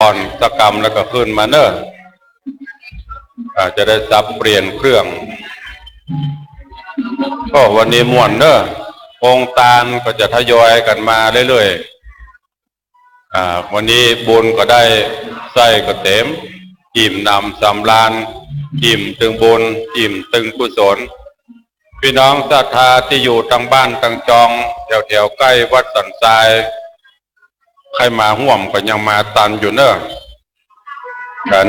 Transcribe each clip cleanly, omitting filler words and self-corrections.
ผ่อนตะกรรมแล้วก็ขึ้นมาเนอะจะได้สับเปลี่ยนเครื่องก็วันนี้ม่วนเนอะองค์ตาลก็จะทยอยกันมาเรื่อยๆวันนี้บุญก็ได้ไส้ก็เต็มอิ่มนำสำราญอิ่มตึงบุญอิ่มตึงกุศลพี่น้องศรัทธาที่อยู่ทางบ้านทางจองแถวใกล้วัดสันทรายใครมาห่วมก็ยังมาตันอยู่เนอะ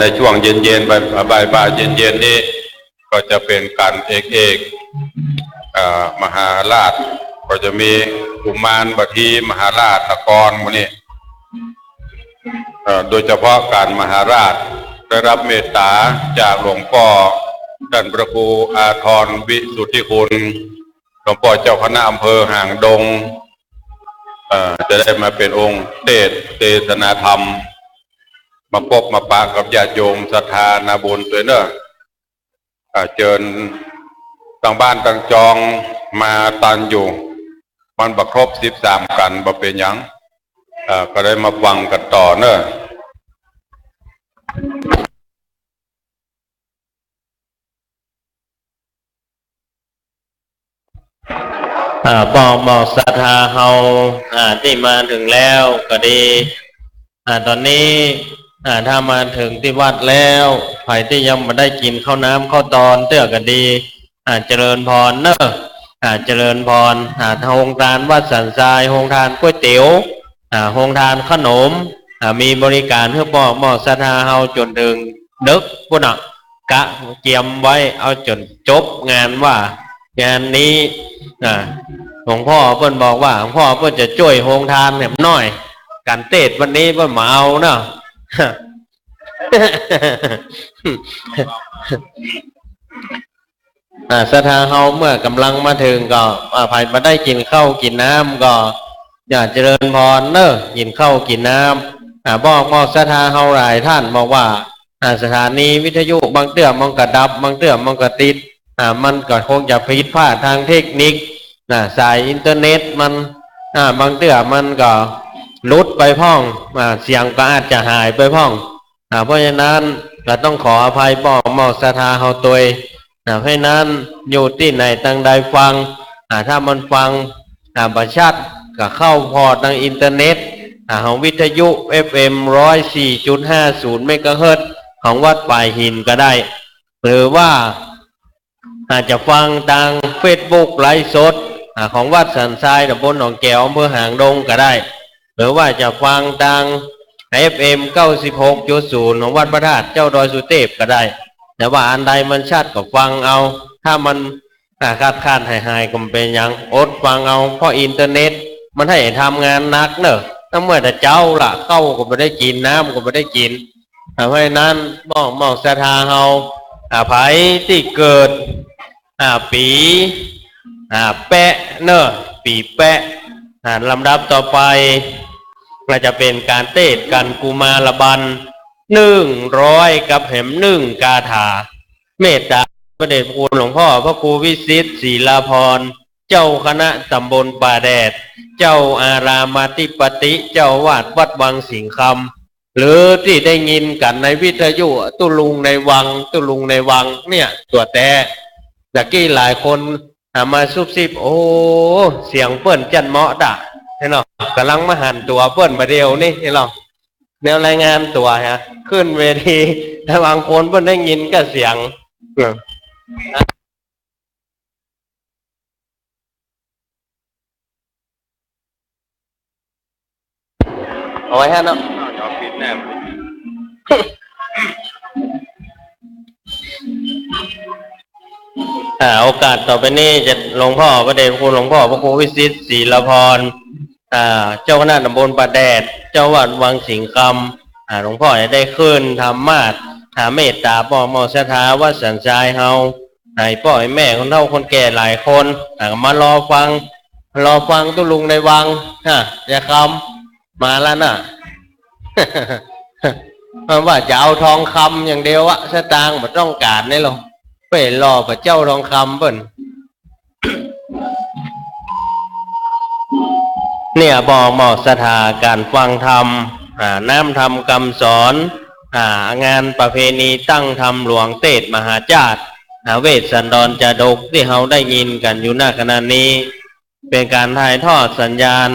ในช่วงเย็นๆบ่ายเย็นๆนี้ก็จะเป็นการเอกมหาราชก็จะมีกุมารบัทีมหาราชตะกรวันนี้โดยเฉพาะการมหาราชได้รับเมตตาจากหลวงพ่อท่านพระครูอาทรวิสุทธิคุณหลวงพ่อเจ้าคณะอำเภอห่างดงจะได้มาเป็นองค์เทศนาธรรมมาพบมาปะกับญาติโยมศรัทธานาบุญด้วยเนอะเจิญต่างบ้านต่างจองมาตันอยู่มันบักครบ13กันบ่เป็นหยังก็ได้มาฟังกันต่อเนอะบอกศรัทธาเฮาที่มาถึงแล้วก็ดีตอนนี้ถ้ามาถึงที่วัดแล้วใครที่ยังไม่ได้กินข้าวน้ำข้าวตอนเตื้อก็ดีเจริญพรเนอะเจริญพรโรงทานวัดสันทรายโรงทานก๋วยเตี๋ยวโรงทานขนมมีบริการเพื่อบอกศรัทธาเฮาจนถึงดึกพุ่นน่ะกะเกียมไว้เอาจนจบงานว่างานนี้หลวงพ่อเพิ่นบอกว่าหลวงพ่อเพิ่นจะช่วยโรงทานเนี่ยน้อยการเทศวันนี้เพิ่นมาเอาเนาะศรัทธาเฮาเมื่อกำลังมาถึงก็ภายมาได้กินข้าวกินน้ำก็อยากเจริญพรเนอะกินข้าวกินน้ำบอกศรัทธาเฮาหลายท่านบอกว่าสถานีวิทยุบางเตื้อมันก็ดับบางเตื้อมันก็ติดมันก็คงจะผิดพลาดทางเทคนิคสายอินเทอร์เน็ตมันบางเตื้อมันก็ลุดไปพ่องเสียงก็อาจจะหายไปพ่องเพราะฉะนั้นก็ต้องขออภัยบอกศรัทธาเฮาตัวเพราะนั้นอยู่ที่ไหนตั้งใดฟังถ้ามันฟังประชัดก็เข้าพอทางอินเทอร์เน็ตของวิทยุ FM 104.50 เมกะเฮิรตซ์ของวัดป่ายหินก็ได้หรือว่าอาจจะฟังทาง Facebook ไลฟ์สดของวัดสันทรายตำบลหนองแก้วอำเภอหางดงก็ได้หรือว่าจะฟังทาง FM 96.0 ของวัดพระธาตุเจ้าดอยสุเทพก็ได้แต่ว่าอันใดมันชัดก็ฟังเอาถ้ามันคาดหายก็เป็นยังอดฟังเอาเพราะอินเทอร์เน็ตมันให้ทำงานหนักเนอะตั้งเมื่อแต่เจ้าล่ะเข้าก็ไม่ได้กินน้ำก็ไม่ได้กินเพราะนั้นมองศรัทธาเฮาไผที่เกิดปีแปะเนอะปีแปะลำดับต่อไปก็จะเป็นการเทศกันกุมารบัน100กับแหม1กาถาเมตตาพระเดชพระคุณหลวงพ่อพระครูวิสิทธิ์ศรีลาภรณ์เจ้าคณะตำบลป่าแดดเจ้าอารามธิปติเจ้าวาดวัดวังสิงห์คำหรือที่ได้ยินกันในวิทยุตุลุงในวังเนี่ยตัวแต่ตะกี้หลายคนมาซุบซิบโอ้เสียงเปิ้นจันเหมาะด่ะเห็นหรอกำลังมาหันตัวเปิ้นมาเดียวนี่เห็นหรอแนวรายงานตัวฮะขึ้นเวทีแต่บางคนเปิ้นได้ยินก็เสียงเอาไว้ฮะเนาะโอกาสต่อไปนี้จะหลวงพ่อพระเดชพระคุณหลวงพ่อพระครูวิสิทธิ์ศรีลาภรณ์เจ้าคณะตำบลป่าแดดเจ้าวัดวังสิงห์คำหลวงพ่อจะได้ขึ้นธรรมาสเมตตาป้อมอศรัทธาวัดสันทรายเฮาให้พ่อให้แม่คนเฒ่าคนแก่หลายคนมารอฟังตุลุงในวังอย่าคำมาแล้วน่ะ ว่าจะเอาทองคำอย่างเดียวอะสตางค์ไม่ต้องการนี่หรอกไปรอพระเจ้าทองคำเพิ่น เนี่ยบอกศรัทธาการฟังธรรม น้ำทำคำสอนงานประเพณีตั้งธรรมหลวงเตศมหาจารย์เวสสันดรจาดกที่เราได้ยินกันอยู่ณขณะนี้ เป็นการถ่ายทอดสัญญาณ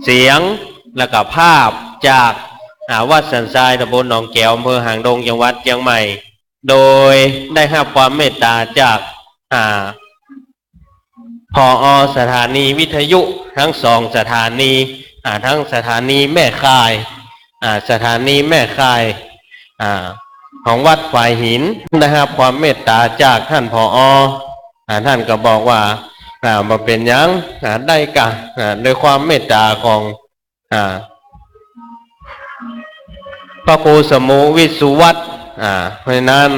เสียงและก็ภาพจากวัดสันทรายตำบลหนองแก้วอำเภอหางดงจังหวัดเชียงใหม่โดยได้รับความเมตตาจากผอ.สถานีวิทยุทั้งสองสถานีทั้งสถานีแม่ค่ายสถานีแม่ค่ายของวัดฝ่ายหินได้รับความเมตตาจากท่านผอ.ท่านก็บอกว่ามาเป็นยังได้กันโดยความเมตตาของพระครูสมุวิสุวัตรเพราะนั้น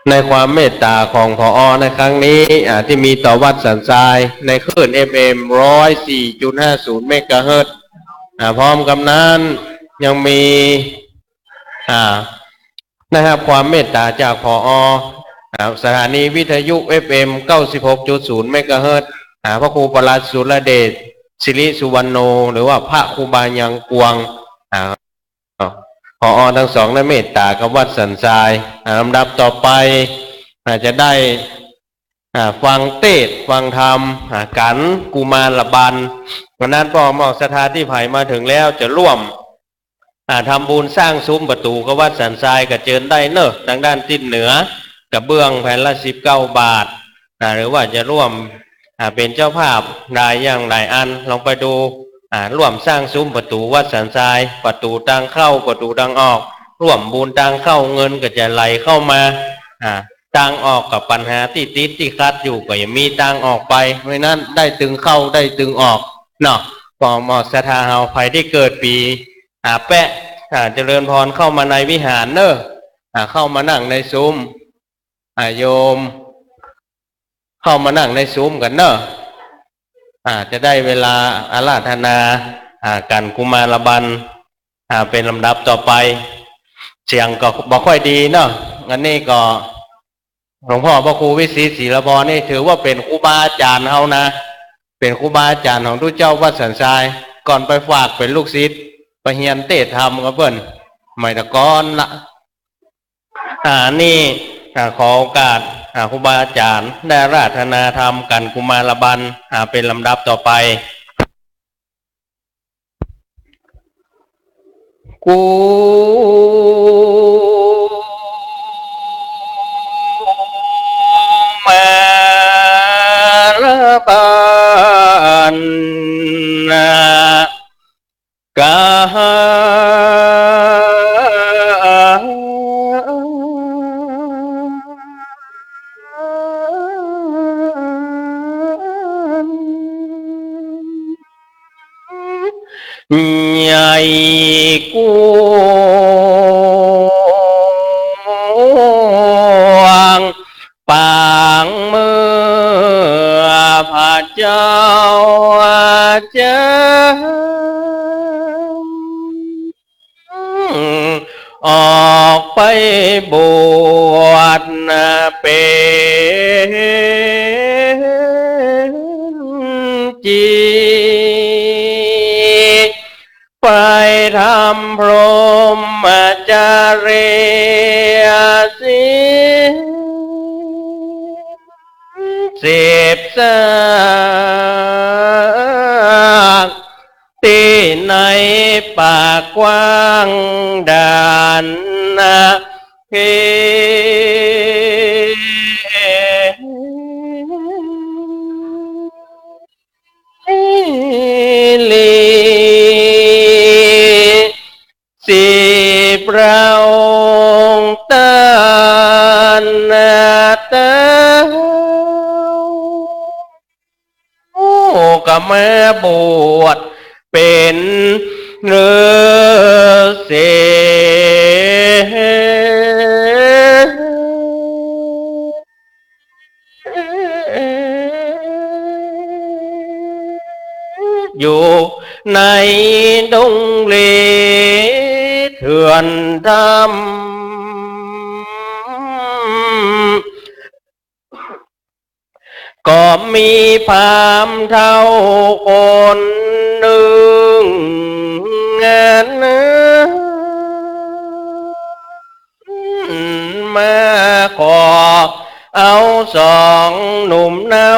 ในความเมตตาของผอ.ในครั้งนี้ที่มีต่อวัดสันทรายในคลื่น FM 104.50 เมกะเฮิรตซ์พร้อมกับนั้นยังมีนะครับความเมตตาจากผอ.สถานีวิทยุ FM 96.0 เมกะเฮิรตซ์พระครูประหลัดสุรเดชศิริสุวรรณโนหรือว่าพระครูบายังกวงผอ.ทั้งสองได้เมตตากับวัดสันทรายลำดับต่อไปจะได้ฟังเทศน์ฟังธรรมกันกุมารบันวันนั้นพ่อหมอกสถานที่ไผ่มาถึงแล้วจะร่วมทำบุญสร้างซุ้มประตูกับวัดสันทรายกับเจิญได้เนอะทางด้านทิศเหนือกับเบื้องแผ่นละ19 บาทหรือว่าจะร่วมเป็นเจ้าภาพได้อย่างไรอันลองไปดูร่วมสร้างซุ้มประตูวัดสันทรายประตูทางเข้าประตูทางออกร่วมบุญทางเข้าเงินก็จะไหลเข้ามาทางออกกับปัญหาที่ติดที่คัดอยู่ก็ยังมีทางออกไปเพราะนั้นได้ตึงเข้าได้ตึงออกเนาะก็เหมาะศรัทธาเฮาใครที่เกิดปีแปะเจริญพรเข้ามาในวิหารเนอะเข้ามานั่งในซุ้มโยมเข้ามานั่งในซุ้มกันเนอะจะได้เวลาอาราธนากันกุมารบันเป็นลำดับต่อไปเสียงก็บอกค่อยดีเนาะงั้นนี่ก็หลวงพ่อพระครูวิสิตศิลปรนี่ถือว่าเป็นครูบาอาจารย์เขานะเป็นครูบาอาจารย์ของทุกเจ้าวัดสันทรายก่อนไปฝากเป็นลูกศิษย์ไปเฮียนเตะธรรมกับเพื่อนไม่ตะก้อนละนี่ขอโอกาสครูบาอาจารย์ได้อาราธนาธรรมกันกุมารบันเป็นลำดับต่อไปกูมาบันกใหญ่กวางปางเมื่อพระเจ้าเจ้าออกไปบวชเป็นจีไปทำพรหมจรรยาศีลเสพสากที่ในป่ากว้างด่านเพลีสิพระองค์ตเต้าก็มาบวชเป็นฤาษีอยู่ในดงเลเถื่อนธรรม ก็มีพรามเท่าคนหนึ่งงานมาขอเอาสองหนุ่มเนา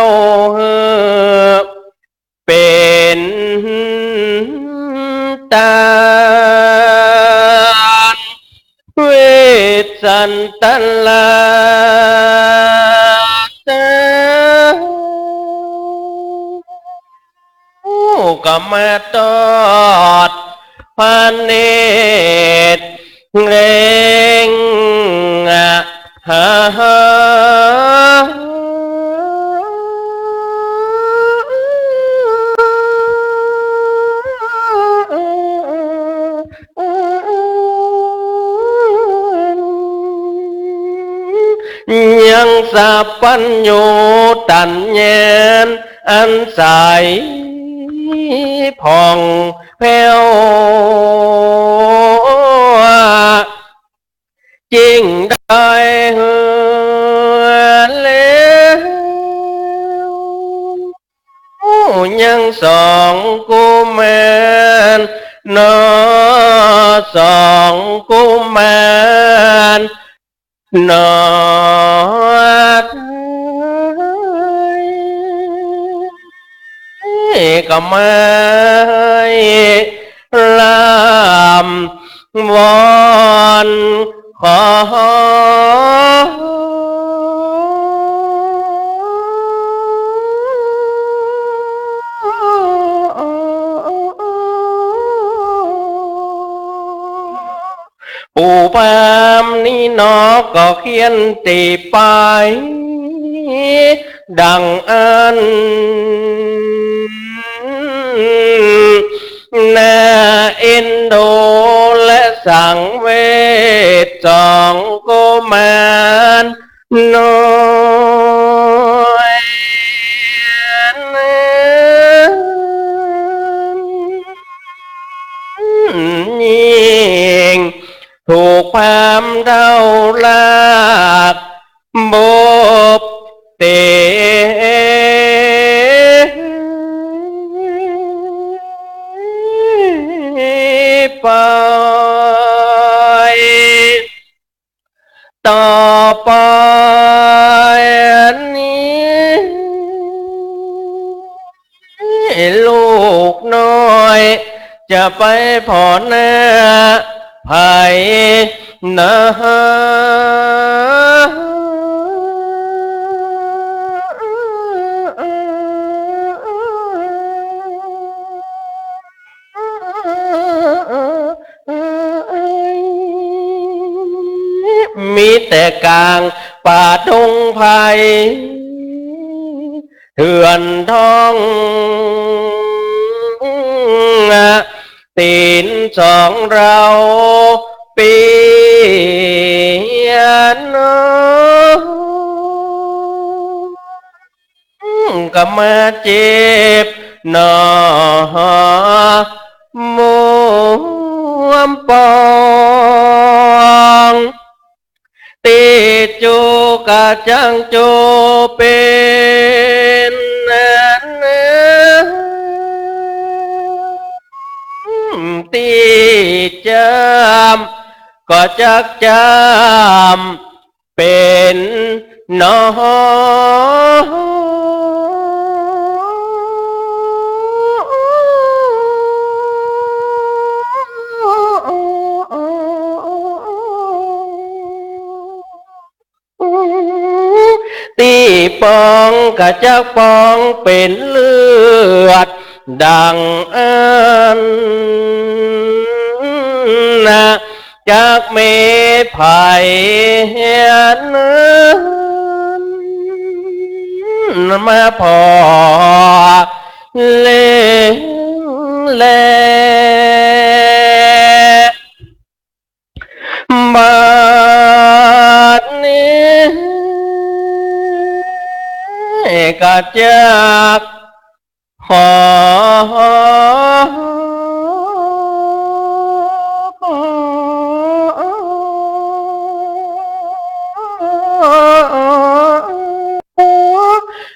เฮือเป็นตาเวสสันตลาตาก็มาตอดพระเนตรเรงหายังสัพพัญโยตัญญนอันใสผ่องแผ้วจริงได้เหือแล้วยังสองกุมารนอสองกุมารนอก็ไม่ลำวอนขอปู่พามนี่นอก็เขียนตีไปดังอันน่าเอ็นดูและสังเวชสองกุมารน้อยยิ่งถูกความเท่าลากบบเตไปต่อไปนี้ลูกน้อยจะไปพอหน้าไผ่นะมีแต่กลางป่าดงไผ่เถื่อนท้องตีนสองเราเปียนก็มาเจ็บหนอมวมปองติดจูกะจังจูเป็นตีจำก็จักจำเป็นนอตีปองกะจักปองเป็นเลือดดังอันนะจากเมไผ่นั้นมาพอเลเลบาดนี้ก็จากขอ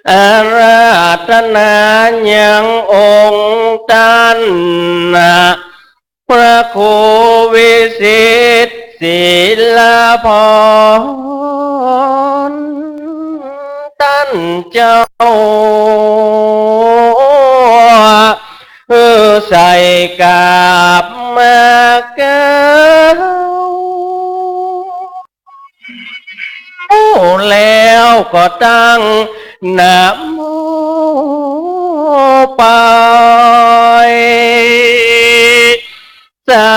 อะไร ถนายังองค์ท่านพระครูวิสิทธิ์ศิลพรท่านเจ้าใส่กาบมาเก้าแล้วก็ตั้งนะโมไปสา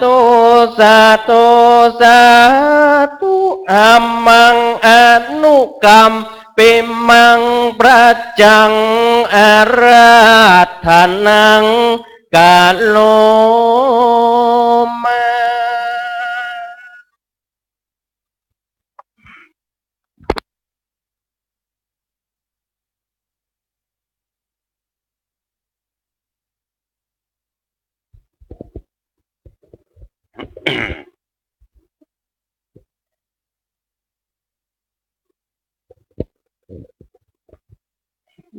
ธุสาธุสาธุอามังอนุกรรมปิมังประจังอาราธนังกาโลมา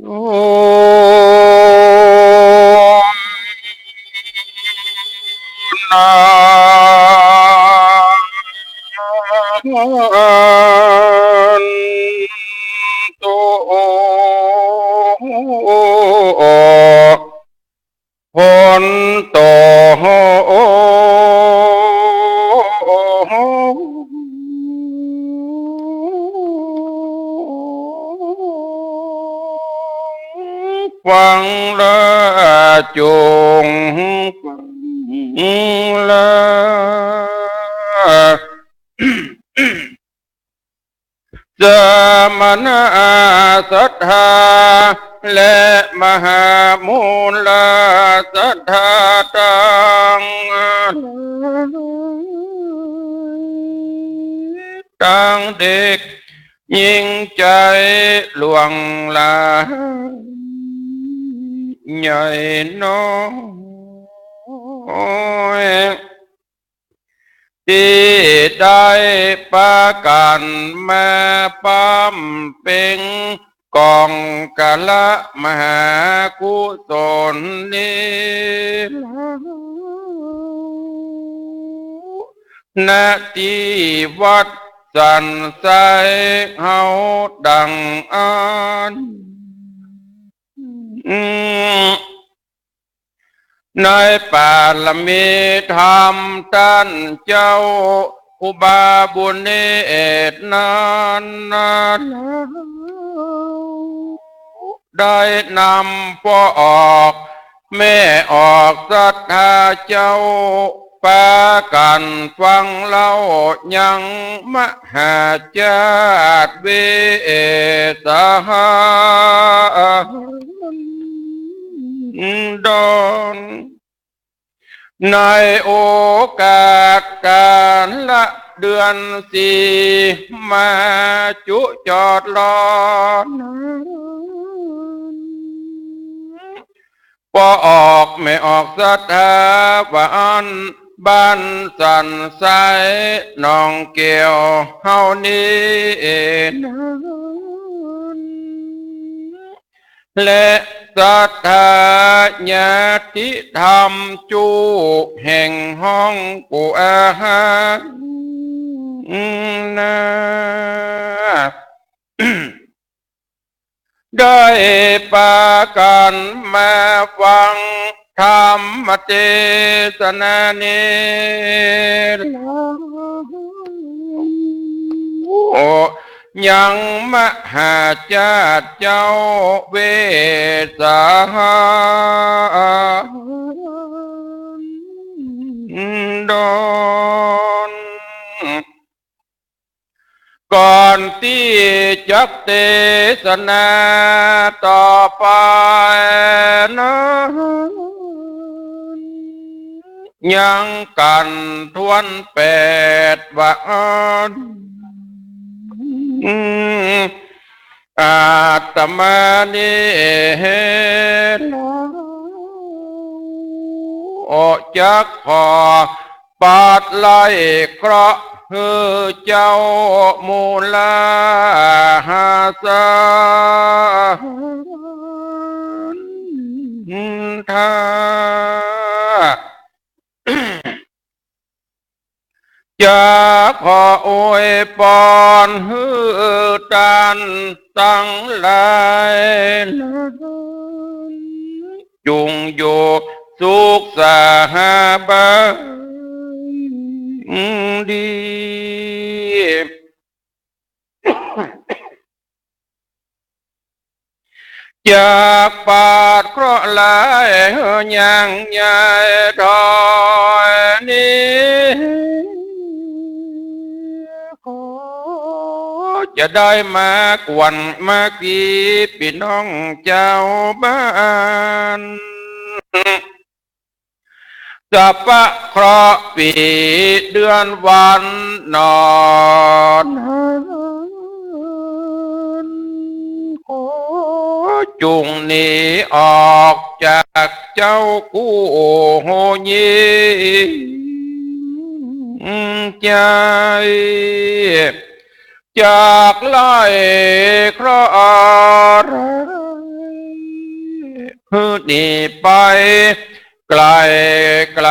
โอ้นตุพนโตฟังละจงฟังละสมณะศรัทธาและมหามูลศรัทธาตังตั้งเด็กยิ่งใจหลวงลาใหญ่น้อยที่ได้ประกันมาปั๊มเป็นกองกะละมหากุศลนี้ณที่วัดสันไซเฮาดังอ่านในป่าละมีธรรมท่านเจ้าอุบาบุญเอตนานได้นำพ่อออกแม่ออกศรัทธาเจ้าปากันฟังเล่ายังมหาจาตเวสหดอนในโอกาสการละเดือนสี่มาจุจอดรอนพอออกไม่ออกศรัทธาวันบ้านสันไซน้องเกี่ยวเฮานี้และศรัทธาญาติธรรมจูแห่งห้องกูอาหารนาได้ปากันมาฟังธรรมเทศนานี้ยังมหาจาตเจ้าเวสาดอนก่อนที่จักเทศนาต่อไปนะยังกันทวน8 วันอาตมานี่ออกจากพอปาดไล่เคราะห์เจ้ามูลหาสา ทา จะขออวยพรให้ท่านทั้งหลายจงอยู่สุขสบายดี จากปาดเคราะห์ลายยังใหญ่ถอยนี้ขอจะได้มากวนมากีพี่น้องเจ้าบ้านจะปะเคราะห์ปีเดือนวันนอนขอจุงหนีออกจากเจ้ากู้โหยีใจจากไล่เคราะห์ฮือหนีไปไกลไกล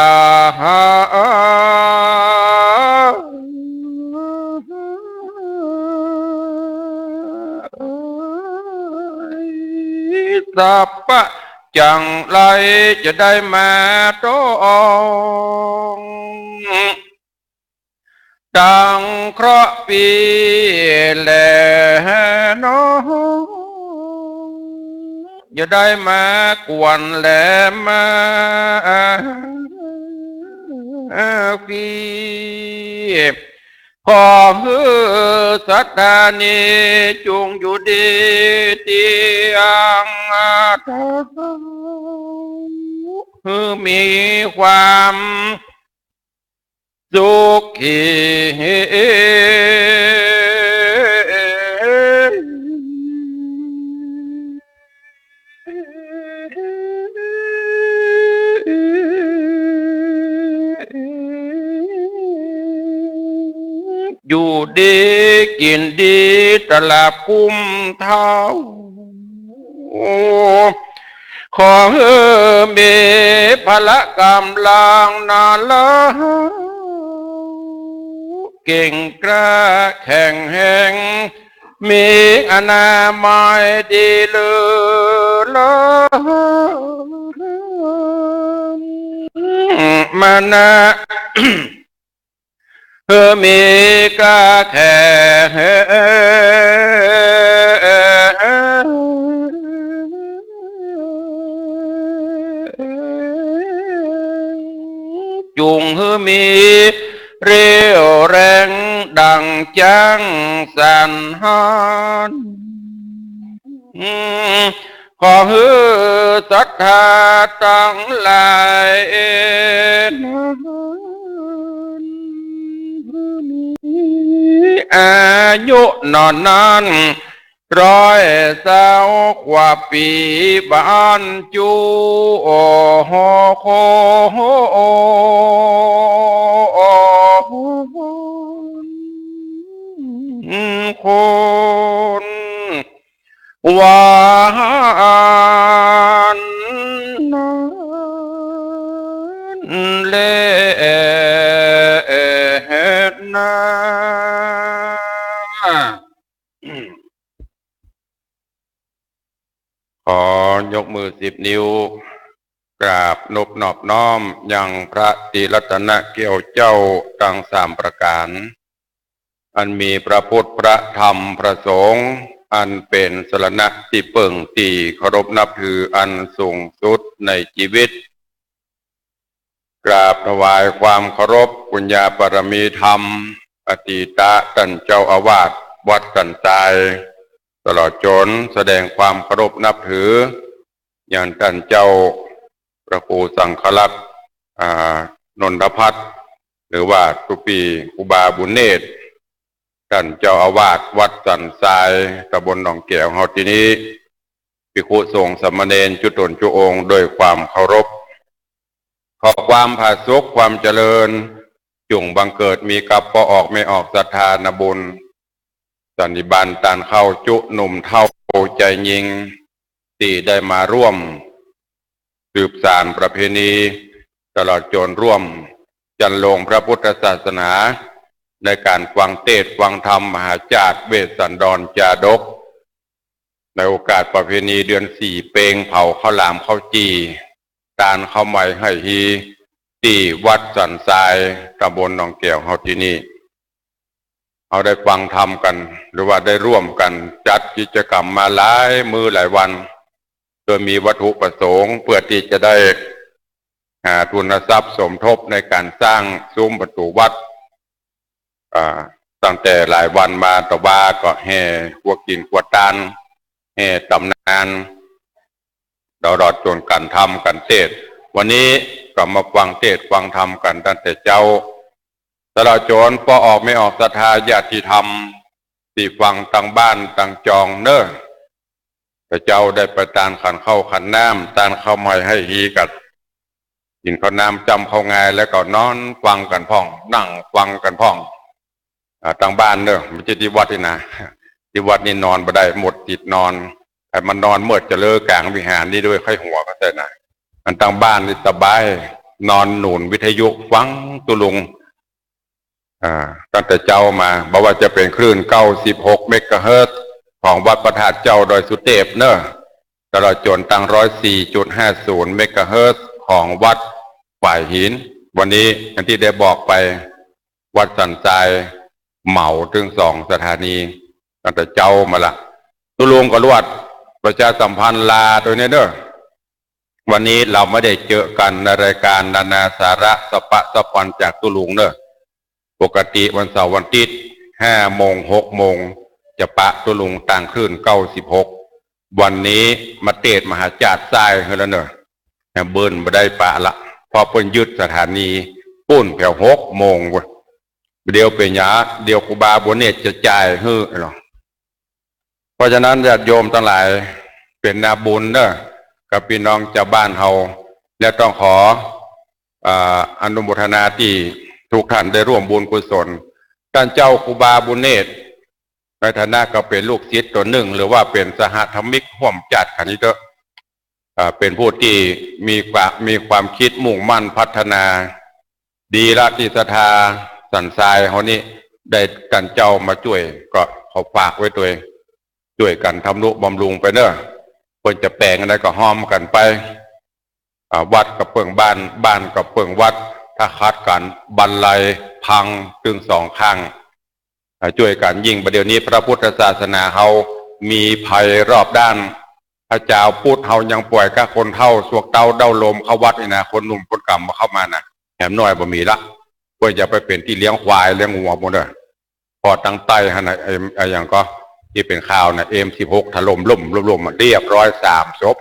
สัพพะจังไรจะได้มาตองดังเคราะห์ปีแลน้องจะได้มากวนแหลมมาฟีขอฮือสัตตานีจงอยู่ดีเตียงฮือมีความสุขีอยู่ดีกินดีตลาดคุ้มเท้าขอมีพละกำลังนาละเก่งกล้าแข็งแห่งมีอนามัยดีเลือมานะมีกล้าแข็งจุงมีเรียวแรงดังจังสันหานขอฮือศรัทธาตั้งหลายอายุนอนนั้นร้อยเศร้ากว่าปีบ้านจูโอโหโคคนหวานเล่นาขอยกมือ10 นิ้วกราบนบนอบน้อมยังพระตรีรัตนเกี่ยวเจ้าทั้ง3 ประการอันมีพระพุทธพระธรรมพระสงฆ์อันเป็นสรณะที่เปิ่งตีเคารพนับถืออันสูงสุดในชีวิตกราบถวายความเคารพปุญญาบารมีธรรมอดีตท่านเจ้าอาวาสวัดสันทรายตลอดจนแสดงความเคารพนับถืออย่างท่านเจ้าพระครูสังฆลักษณ์นนทพัฒน์หรือว่าตุปีอุบาบุญเนตรท่านเจ้าอาวาสวัดสันทรายตำบลหนองแก้วเฮาที่นี้ภิกษุสงฆ์สามเณรจุตนจุองค์ด้วยความเคารพขอความผาสุกความเจริญจงบังเกิดมีกับพอออกไม่ออกศรัทธานบุญสันนิบาตตานเข้าจุหนุ่มเท่าใจยิงที่ได้มาร่วม สืบสานประเพณีตลอดจนร่วมจันลงพระพุทธศาสนาในการฟังเทศน์ฟังธรรมมหาจารย์เวสสันดรจาดกในโอกาสประเพณีเดือนสี่เปงเผาข้าวหลามข้าวจีตานข้าวใหม่ให้ฮีที่วัดสันทรายตำบลหนองแก้วเฮาที่นี่เอาได้ฟังธรรมกันหรือว่าได้ร่วมกันจัดกิจกรรมมาหลายมือหลายวันโดยมีวัตถุประสงค์เพื่อที่จะได้หาทุนทรัพย์สมทบในการสร้างซุ้มประตูวัดตั้งแต่หลายวันมาตะวาก็แห่พวกกินขวดตานแห่ตำนานตลอดจนการทำกันเทศวันนี้ก็มาฟังเทศฟังธรรมกันตั้งแต่เจ้าตลอดจนพอออกไม่ออกศรัทธาญาติธรรมที่ฟังตั้งบ้านตั้งจองเนอะพระเจ้าได้ประทานขันเข้าขันน้ำตานเข้าใหม่ให้ฮีกันกินข้าวน้ำจำเข้าไงแล้วก็นอนฟังกันพ่องนั่งฟังกันพ่องตั้งบ้านเนอะไม่ใช่ที่วัดนี่นะที่วัดนี่นอนบ่ได้หมดติดนอนแต่มันนอนเมื่อจะเลิกกลางวิหารนี่ด้วยค่อยหัวก็แต่นะมันตั้งบ้านนี่สบายนอนหนุนวิทยุฟังตุลุงตั้งแต่เจ้ามาบอกว่าจะเป็นคลื่น96 เมกะเฮิรตซ์ของวัดประทาดเจ้าโดยสุเทพเนอะตลอดจนตั้ง104.50 เมกะเฮิรตซ์ของวัดฝ่ายหินวันนี้อย่างที่ได้บอกไปวัดสันทรายเหมาถึง2 สถานีตั้งแต่เจ้ามาละตุลุงก็รวดประชาสัมพันธ์ลาตัวนี้เนอะวันนี้เราไม่ได้เจอกันในรายการนานาสาระสปะสปันจากตุลุงเนอะปกติวันเสาร์วันอาทิตย์5 โมง 6 โมงจะปะตุลุงต่างคลื่น96วันนี้มาเทศมหาจารย์ทรายเฮแล้วเนอะเบิ้ลไม่ได้ปะละพอเพิ่นยึดสถานีปุ้นแผ่ว6 โมงเดียวเป็นยาเดียวครูบาบัวเนตรจะจ่ายฮื้อเนาะเพราะฉะนั้นญาติโยมทั้งหลายเป็นนาบุญเนอะกับพี่น้องชาวบ้านเฮาและต้องขออนุโมทนาที่ทุกท่านได้ร่วมบุญกุศลท่านเจ้าครูบาบุญเนตรในฐานะก็เป็นลูกศิษย์ตัวหนึ่งหรือว่าเป็นสหธรรมิกร่วมจัดขันนี้เถอะเป็นผู้ที่มีความคิดมุ่งมั่นพัฒนาดีละที่ศรัทธาสันทรายเขานี่ได้กันเจ้ามาช่วยก็ขอฝากไว้ตัวเองช่วยกันทำนุบำรุงไปเนอะควรจะแปลงอะไรก็ห้อมกันไปวัดกับเปิงบ้านกับเปิงวัดถ้าคัดกันบรรลัยพังถึง2 ข้างช่วยกันยิ่งประเดี๋ยวนี้พระพุทธศาสนาเขามีภัยรอบด้านพระเจ้าพูดเฮายังป่วยกับคนเท่าสวกเต้าเด้าลมเข้าวัดนี่นะคนหนุ่มคนกำมาเข้ามานะแถมน้อยบ่มีละก็อย่าไปเป็นที่เลี้ยงควายเลี้ยงวัวหมดเลยพอตั้งใต้ฮะนะอย่างก็ที่เป็นข่าวนะM16ถล่มล่มเรียบร้อย3 ศพ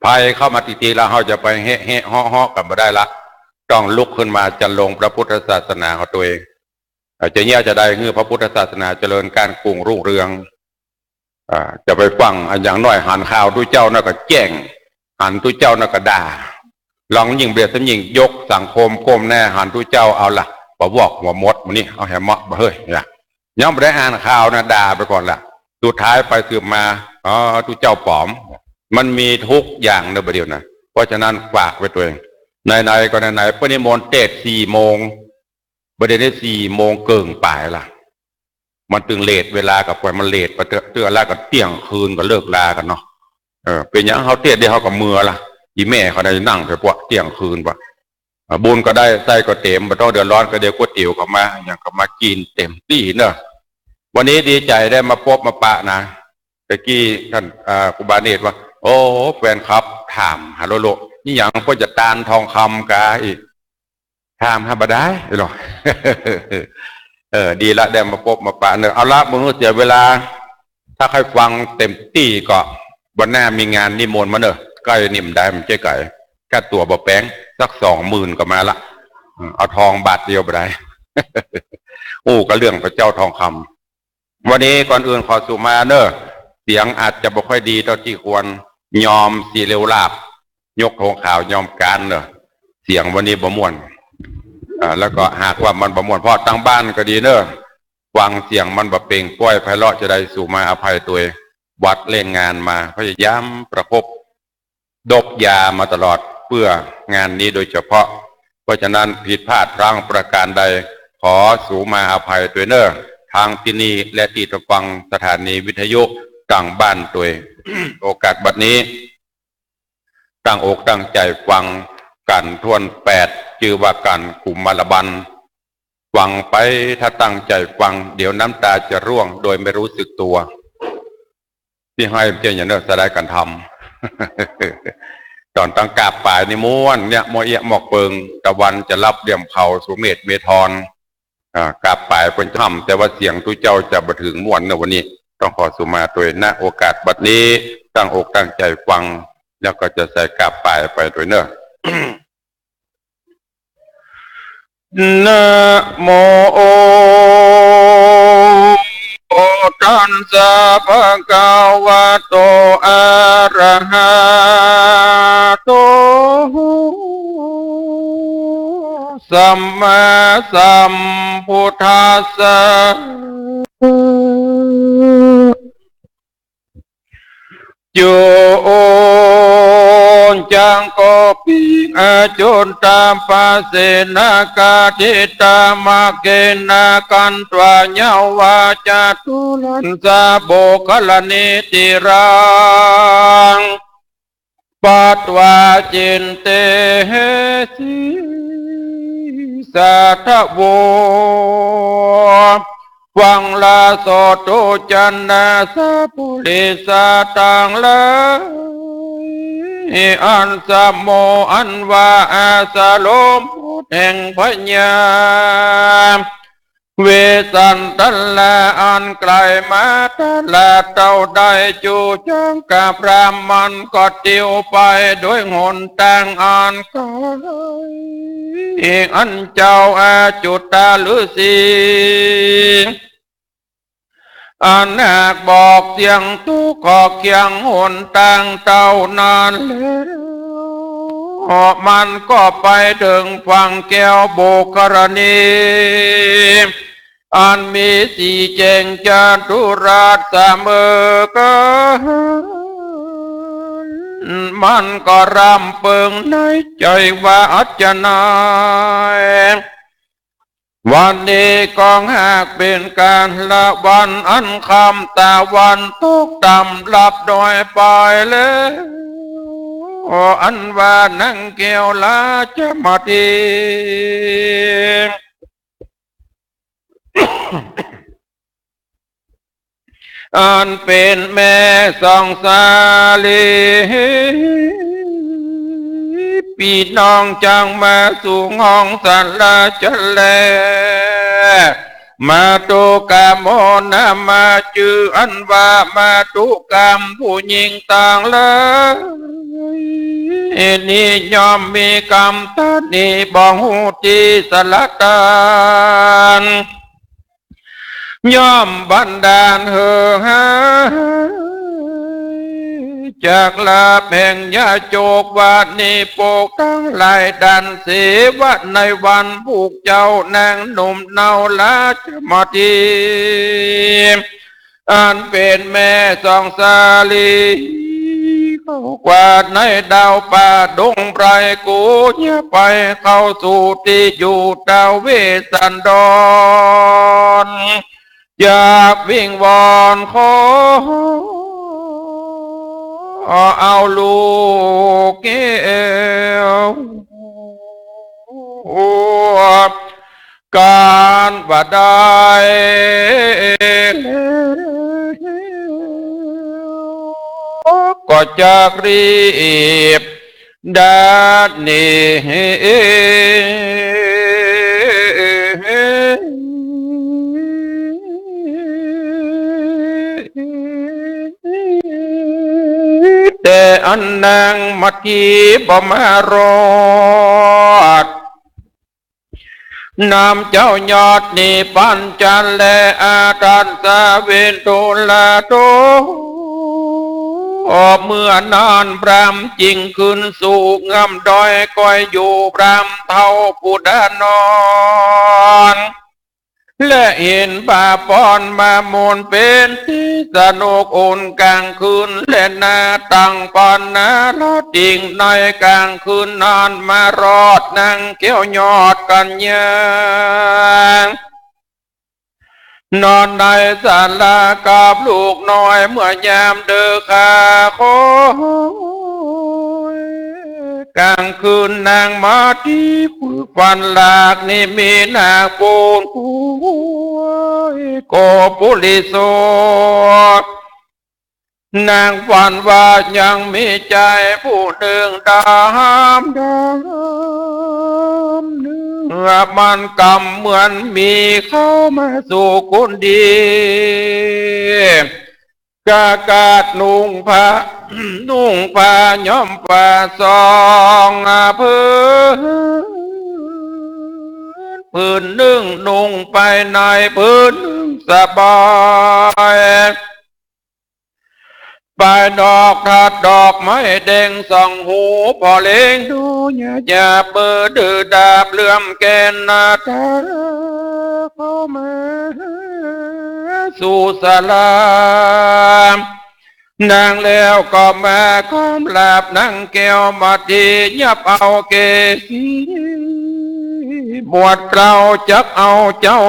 ภัยเข้ามาตีแล้วเขาจะไปเฮะฮ้อกันมาได้ละต้องลุกขึ้นมาจันลงพระพุทธศาสนาของตัวเองจะเงี้ยจะได้คือพระพุทธศาสนาเจริญการกรุงรุ่งเรืองจะไปฟังอย่างน้อยหันข่าวทุกเจ้าน่ะก็แจ้งหันทุกเจ้าน่ะก็ด่าลองยิ่งเบียดยิ่งยกสังคมก้มแน่หันทุกเจ้าเอาละบอกวอกหัวมดมันนี่เอาแหมะเฮ้ยเนี่ยยังไม่ได้อ่านข่าวนะด่าไปก่อนละสุดท้ายไปสืบมาทุกเจ้าปลอมมันมีทุกอย่างในประเดี๋ยวนะเพราะฉะนั้นฝากไว้ตัวเองไหนๆก็ไหนๆปนิมนต์เทศ4 โมงประเดี๋ยวนี้4 โมงเกินป่ายละมันตึงเลทเวลากับคนมันเลทไปเตือนแล้วก็เที่ยงคืนก็เลิกลากันเนาะเป็นอย่างเขาเทศได้เขากับมือละอีแม่เขาได้นั่งไปพวกเที่ยงคืนปะบุญก็ได้ไส้ก็เต็มไม่ต้องเดือดร้อนก็เดี๋ยวก๋วยเตี๋ยวเขามาอย่างเขามากินเต็มที่เนอะวันนี้ดีใจได้มาพบมาปะนะตะกี้ท่านครูบาเนตรว่าโอ้แฟนครับถามฮัลโหลนี่อย่างพ่อจะตานทองคำกาอีกถามฮะบ่ได้หรอ ดีละได้มาพบมาปะเนอะเอาละมึงเสียเวลาถ้าใครฟังเต็มที่ก็วันหน้ามีงานนิมนต์มาเนอะใกล้นิ่มได้มันเจ๊ไก่แค่ตัวบ่แป้งสัก20,000ก็มาละเอาทองบาทเดียวไปได้ ก็เรื่องพระเจ้าทองคำวันนี้ก่อนอื่นขอสุมาเนอะเสียงอาจจะบ่ค่อยดีเท่าที่ควรยอมสีเร็วลาบยกโถงข่าวยอมการเนอะเสียงวันนี้บ่ม่วนแล้วก็หากว่ามันบ่ม่วนเพราะตั้งบ้านก็ดีเนอะฟังเสียงมันบ่เป่งป้อยไพเราะจะได้สู่มาอภัยตัววัดเล่นงานมาพยายามประคบ ดบยามาตลอดเพื่องานนี้โดยเฉพาะเพราะฉะนั้นผิดพลาดร่างประการใดขอสู่มาอภัยตัวเนอทางที่นี่และที่ตะฟังสถานีวิทยุต่างบ้านตัว โอกาสบัดนี้ตั้งอกตั้งใจฟังกันทวน8ชื่อว่ากันกุมมารบันฟังไปถ้าตั้งใจฟังเดี๋ยวน้ำตาจะร่วงโดยไม่รู้สึกตัวที่ให้เพียงอย่างนั้นแสดงการทำ ตอนตั้งกาบป่ายนิม้วนเนี่ยมอเอะหมอกเปิงตะวันจะรับเดี่ยมเขาสุเมธเมทอนกาบป่ายเป็นถ้ำแต่ว่าเสียงทุเจ้าจะมาถึงม้วนในวันนี้ต้องขอสุมาตัวณโอกาสบัดนี้ตั้งอกตั้งใจฟังแล้วก็จะใส่กาบป่ายไปโดยเนอะ นะโมตัสสะภะคะวะโตอะระหะโตสัมมาสัมพุทธัสสะโยนจังโกปิอาจนตามปาเสนากาทิตามาเกนากันตวาญาวาจาตุลันสาโบกลนิติรังปัตวาจินเตสิสัทโววังลาโสตุจันนาสะปุริสาตังลาอันสมโมอันวาอาสาโลมแห่งพญาเวสันตัลลาอันไกลมาตัลลาเต่าได้จูจังกับพรามันก็ติวไปด้วยหนทางอันไกลอันเจ้าอาจุตาฤาษีอันหากบอกเสียงทุกขอเคียงหนทางเต่านานแล้วมันก็ไปถึงฝั่งแก้วโบกรณีอันมีสีเจงจาตุราชเสมอกันมันก็รำเปิงในใจว่าอัจนายวันนี้กองหากเป็นการละวันอันคำตาวันทุกดำหลับโดยปล่อยแล้วอันว่านั่งเกี่ยวลาจะมาดีอันเป็นแม่สองสาลีพี่น้องจังมาสู่ห้องสันลาจะแลมาตุกามโมนามาจืออันว่ามาตุกามผู้หญิงต่างเลยนี่ยอมมีกรรมตานีบองหูตีสลักตานย่อมบันดาลเหือหาจากลาแห่งยาโจกวานีโปกทั้งหลายดันเสวะในวันผูกเจ้านางหนุ่มเนาลาจมาทีอันเป็นแม่สองสาลีกว่าในดาวป่าดงไพรกูเนี่ยไปเข้าสู่ที่อยู่ดาวเวสันดรอยากวิ่งวอนขอเอาลูกแก้วการว่าได้ก็จะรีบดานีแต่อันนางมัดกีบ่มารอดนำเจ้ายอดนี่ปัญจันและอาตันสาเวนตุลาโตเมื่อนานพรำจริงขึ้นสู่งำดอยก้อยอยู่พรำเท่าผู้ดานอน และเห็นบาปอนมามนเป็นที่สนุกอุ่นกลางคืนและนาตั้งปอนนาลอดดิ่งในกลางคืนนอนมารอดนั่งเกี่ยวยอดกันยังนอนในศาลากับลูกน้อยเมื่อยามเดือขาโคยกลางคืนนางมาที่ผูกฟันหลากนี่มีนาปูนกูโกปุริโสนางฝันว่ายังมีใจผู้หนึ่งดำเนื้อมันกำเหมือนมีเข้ามาสู่คนดีกากาดนุ่งผ้าย้อมผ้าซองพื้นหนึ่งนุ่งไปในพื้นหนึ่งสบายปลายดอกถัดดอกไม้แดงส่องหูพอเล็งดูอย่าเปิดดือดาบเลื่อมแกนนาตาเข้ามาสู่ศาลานางแล้วก็มาก้มหลับนั่งแก้วมาทียับเอาเกศีบวชเราจักเอาเจ้า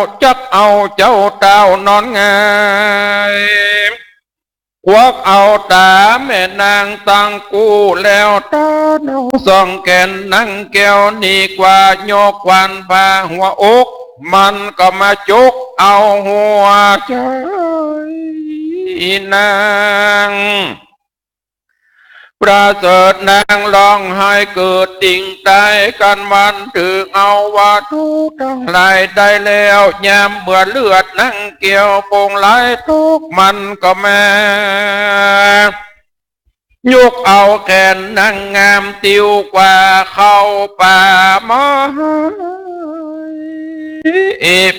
เต้านอนง่ายควักเอาตาแม่นางตั้งกูแล้วตาเนาส่องแก่นนั่งแก้วนี่กว่าโยกควันพาหัวอกมันก็มาจุกเอาหัวใจนางประเสริฐนางร้องไห้เกิดติ่งตายกันวันถึงเอาว่าทุกทั้งหลายได้แล้วยามเบื่อเลือดนั่งเกี่ยวโปงไหลทุกมันก็แม่ยกเอาแขนนางงามติวกว่าเข้าป่ามา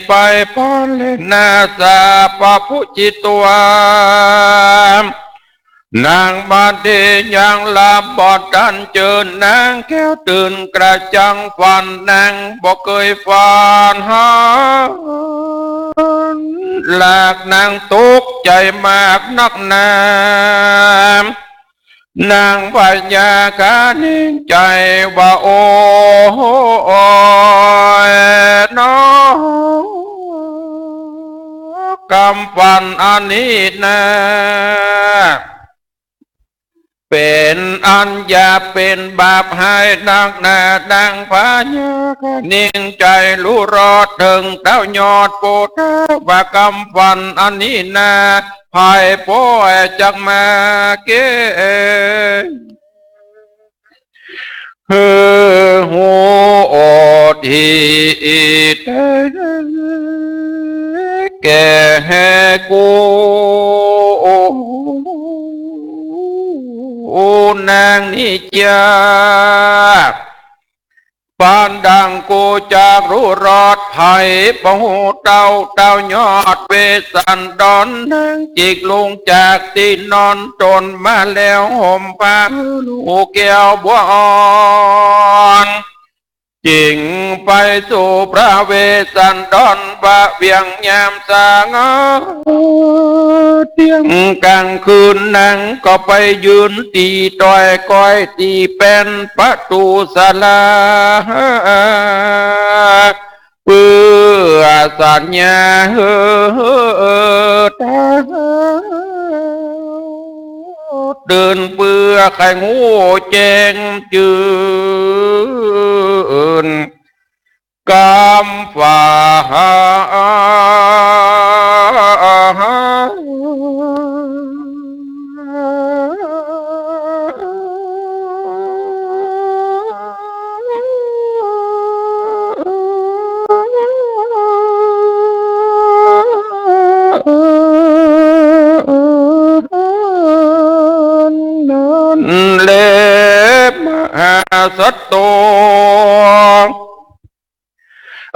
ไปพรเลนาสาปะพุจิตวานางบาดยังลาบอดดันเจอนางแก้วตื่นกระจังฟันนางบอกเคยฟันหาหลากนางตกใจมากนักหนานางปัญญาการนิ่งใจว่าโอ้ยน้อกำฟันอันนี้นะเป็นอันอย่าเป็นบาปให้นักหนาดังพาญานิ่งใจรู้รอดถึงเต้ายอดโปธว่ากำฟันอันนี้นะภายป่อยจักมาเกหัวทีเตแก่กูนางนิจาปานดังกูจากรู้รอดไผ่ปะหูเต้ายอดเวสันดอนนางจิกลงจากที่นอนจนมาแล้วห่มผ้าลูกแก้วบัวอ่อนจิงไปสู่พระเวสสันดรบะเวียงยามสางเตียงกลางคืนนางก็ไปยืนตีต้อยก้อยตีเป็นประตูศาลาเพื่อสัญญาเดินเบื่อไข่งูแจงจืนกำฝ่าเล็บมหาสัตโต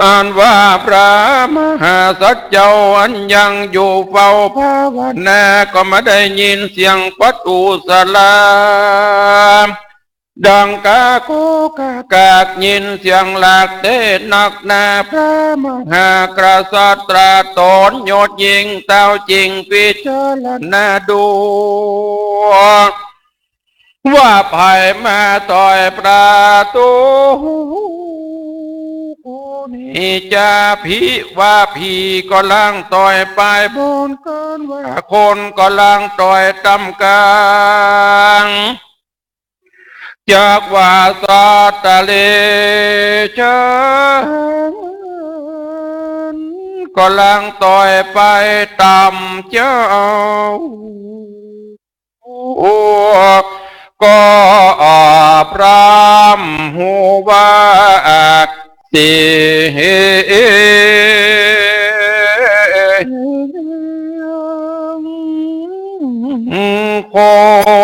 อ่านว่าพระมหาสัจเจ้าอันยังอยู่เฝ้าภาวนาก็มาได้ยินเสียงประตูศาลา ดังกาโกกากากยินเสียงหลากเทศนักนาพระมหากษัตริย์ตราตนยศยิงเต้าจริงพิจารณาดูว่าภัยมาต่อยประตูนี่จะผีว่าผีก็ลังต่อยไปบนกันว่าคนก็ลังต่อยตำกลางจากว่าสัตตะเลเชิญก็ลังต่อยไปต่ำเจ้าก็พรำหัว่าสิค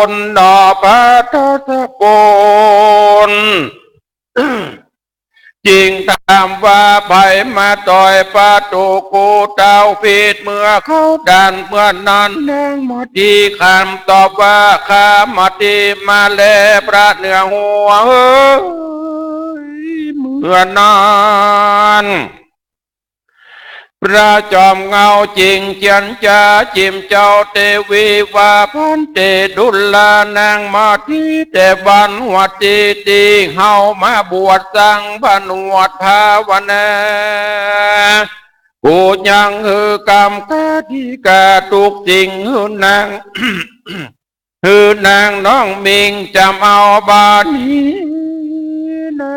นดอปัทสปนจริงตามว่าไปมาต่อยประตูกูเต้าผิดเมื่อเขาดันเมื่อนั้นแดงหมดดีคำตอบว่าข้ามาดีมาแลพระเนื้อหัวเมื่อนานพระจอมเงาจริงเจียนจ่าจิมเจ้าเทวีว่าพันเตดุลลานางมาที่แต่บันวัดตีเฮามาบวชสังพนวดภาวนากูยังหือกรรมกาดีกาทุกสิ่งหือนาง หือนางน้องมิงจำเอาบานี้นะ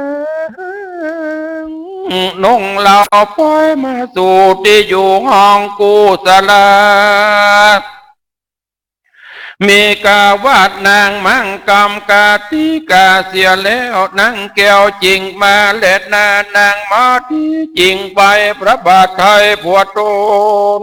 นุ่งเหล่าปล่อยมาสู่ที่อยู่ห้องกูสลามีกาวาดนางมังกำกาติกาเสียแล้วนางแก้วจริงมาเล็ดนางมาที่จริงไปพระบาทไทยปวดตน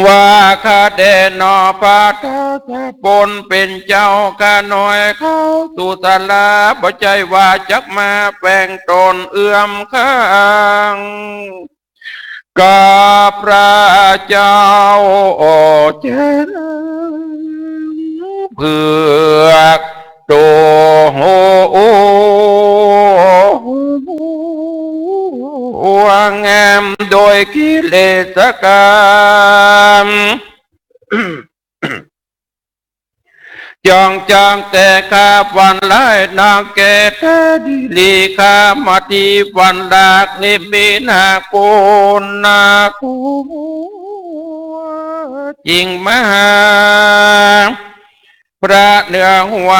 ว่าข้าเดนอปาทาสะปนเป็นเจ้าข้าน้อยเข้าสู่ศาลาบ่ใจว่าจักมาแปลงตนเอื้อมข้างกับพระเจ้าเจ้าเผือกโตโหวงามโดยกิเลสกรรม จองจางแต่ข้าวันไล่นางแก่แท้ดีลีข้ามาที่วันดากนิมินาโกนาคูจริงมหาพระเนื้อหัว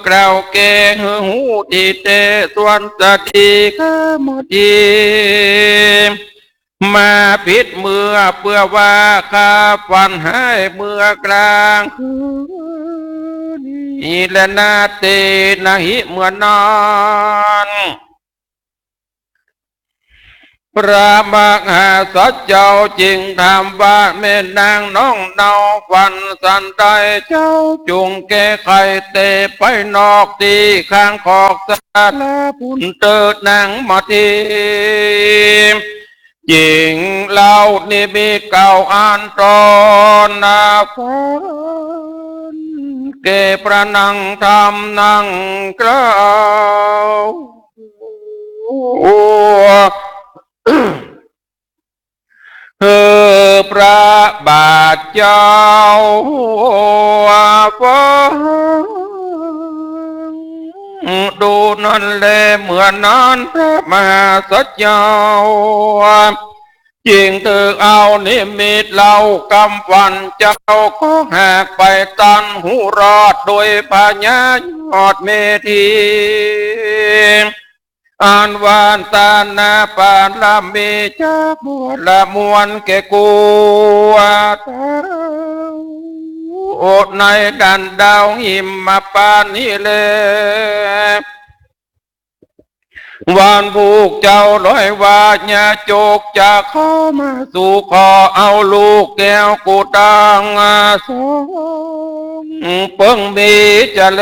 กล่าวแก่หูดีเตส่วนสติข้ามาที่มาผิดเมื่อเพื่อว่าข้าฝันให้เมื่อกลางคืนนี้และนาเตนะหิเมื่อนอนพระมหาสัจเจ้าจริงทำว่าแม่นางน้องเนาฝันสันใดเจ้าจงแก้ไขเตไปนอกตีข้างขอกสาลาพุ่นเติดนางมาทีจริงเล่านิมิตเก่าอ่านตอนนาฟันเกพระนังทำนังกล่าวพระบาทเจ้าฟ้าดูนั่นแลเหมือนนั้นพระมหาสัจเจ้าจริงเธอเอานิมิตเล่ากำฟันเจ้าก็แหกไปตันหูรอดโดยปัญญายอดเมธีอ่านวานตานาปานละเมจากบัวละมวนแก่กูตาโอดในดันดาวหิมมาปานนี้เลยวานผูกเจ้าร้อยวาญาโจกจะเข้ามาสู่ขอเอาลูกแก้วกูตังสองเพิ่งมีจะเล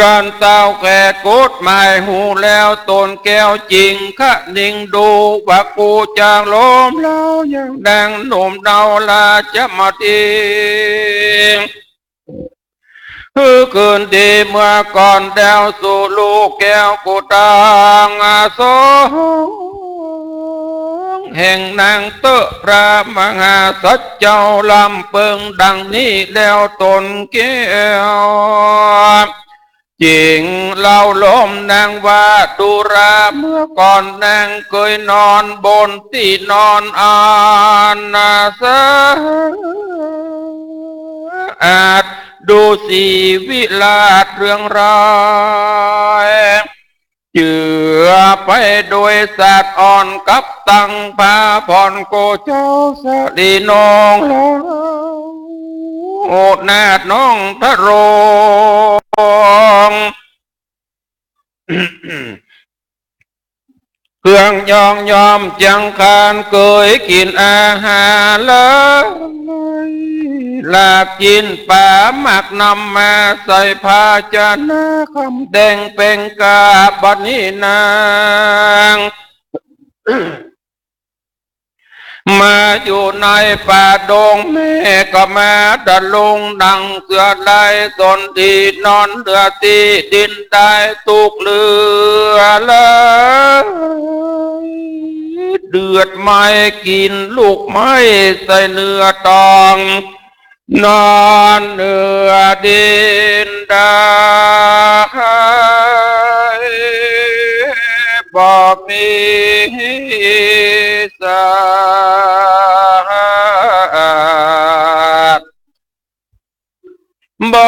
การเต้าแก่กฎหมายหูแล้วตนแก้วจริงคะนิ่งดูว่ากูจางลมแล้วยังดังหนุ่มเดาลาจะมาที คือคืนดีเมื่อก่อนแดวสู่ลูกแก้วกูตังอาสงแห่งนางเตอะพระมหาสัจเจ้าลำเปิงดังนี้แล้วตนแก้วจริงเล่าล้มนางว่าดุราเมื่อก่อนนางเคยนอนบนที่นอนอ่านนาสาอาจดูสีวิลาศเรื่องรายเจือไปโดยสัตว์อ่อนกับตังพาผ่อนโกเจ้าสดีนองแล้วโอดนาดน้องทะโรง เครื่องยองยอมจังคานเกยกินอาหารเลยลาบกินป่าหมักนำมาใส่ภาชนะคำแดงเป็นกาบัดนี้นาง มาอยู่ในป่าดงแม่ก็มาดะลงดังเสือลายสนดีนอนเรือตีดินได้ตุกเรือเลยเดือดไม้กินลูกไม้ใส่เนื้อตองนอนเนื้อดินได้บ่มีสาบ่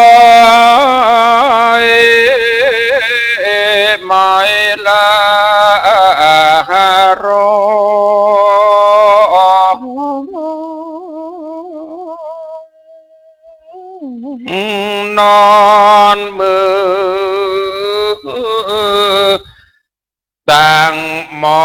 ไม่ละรอนอนมือต่างหมอ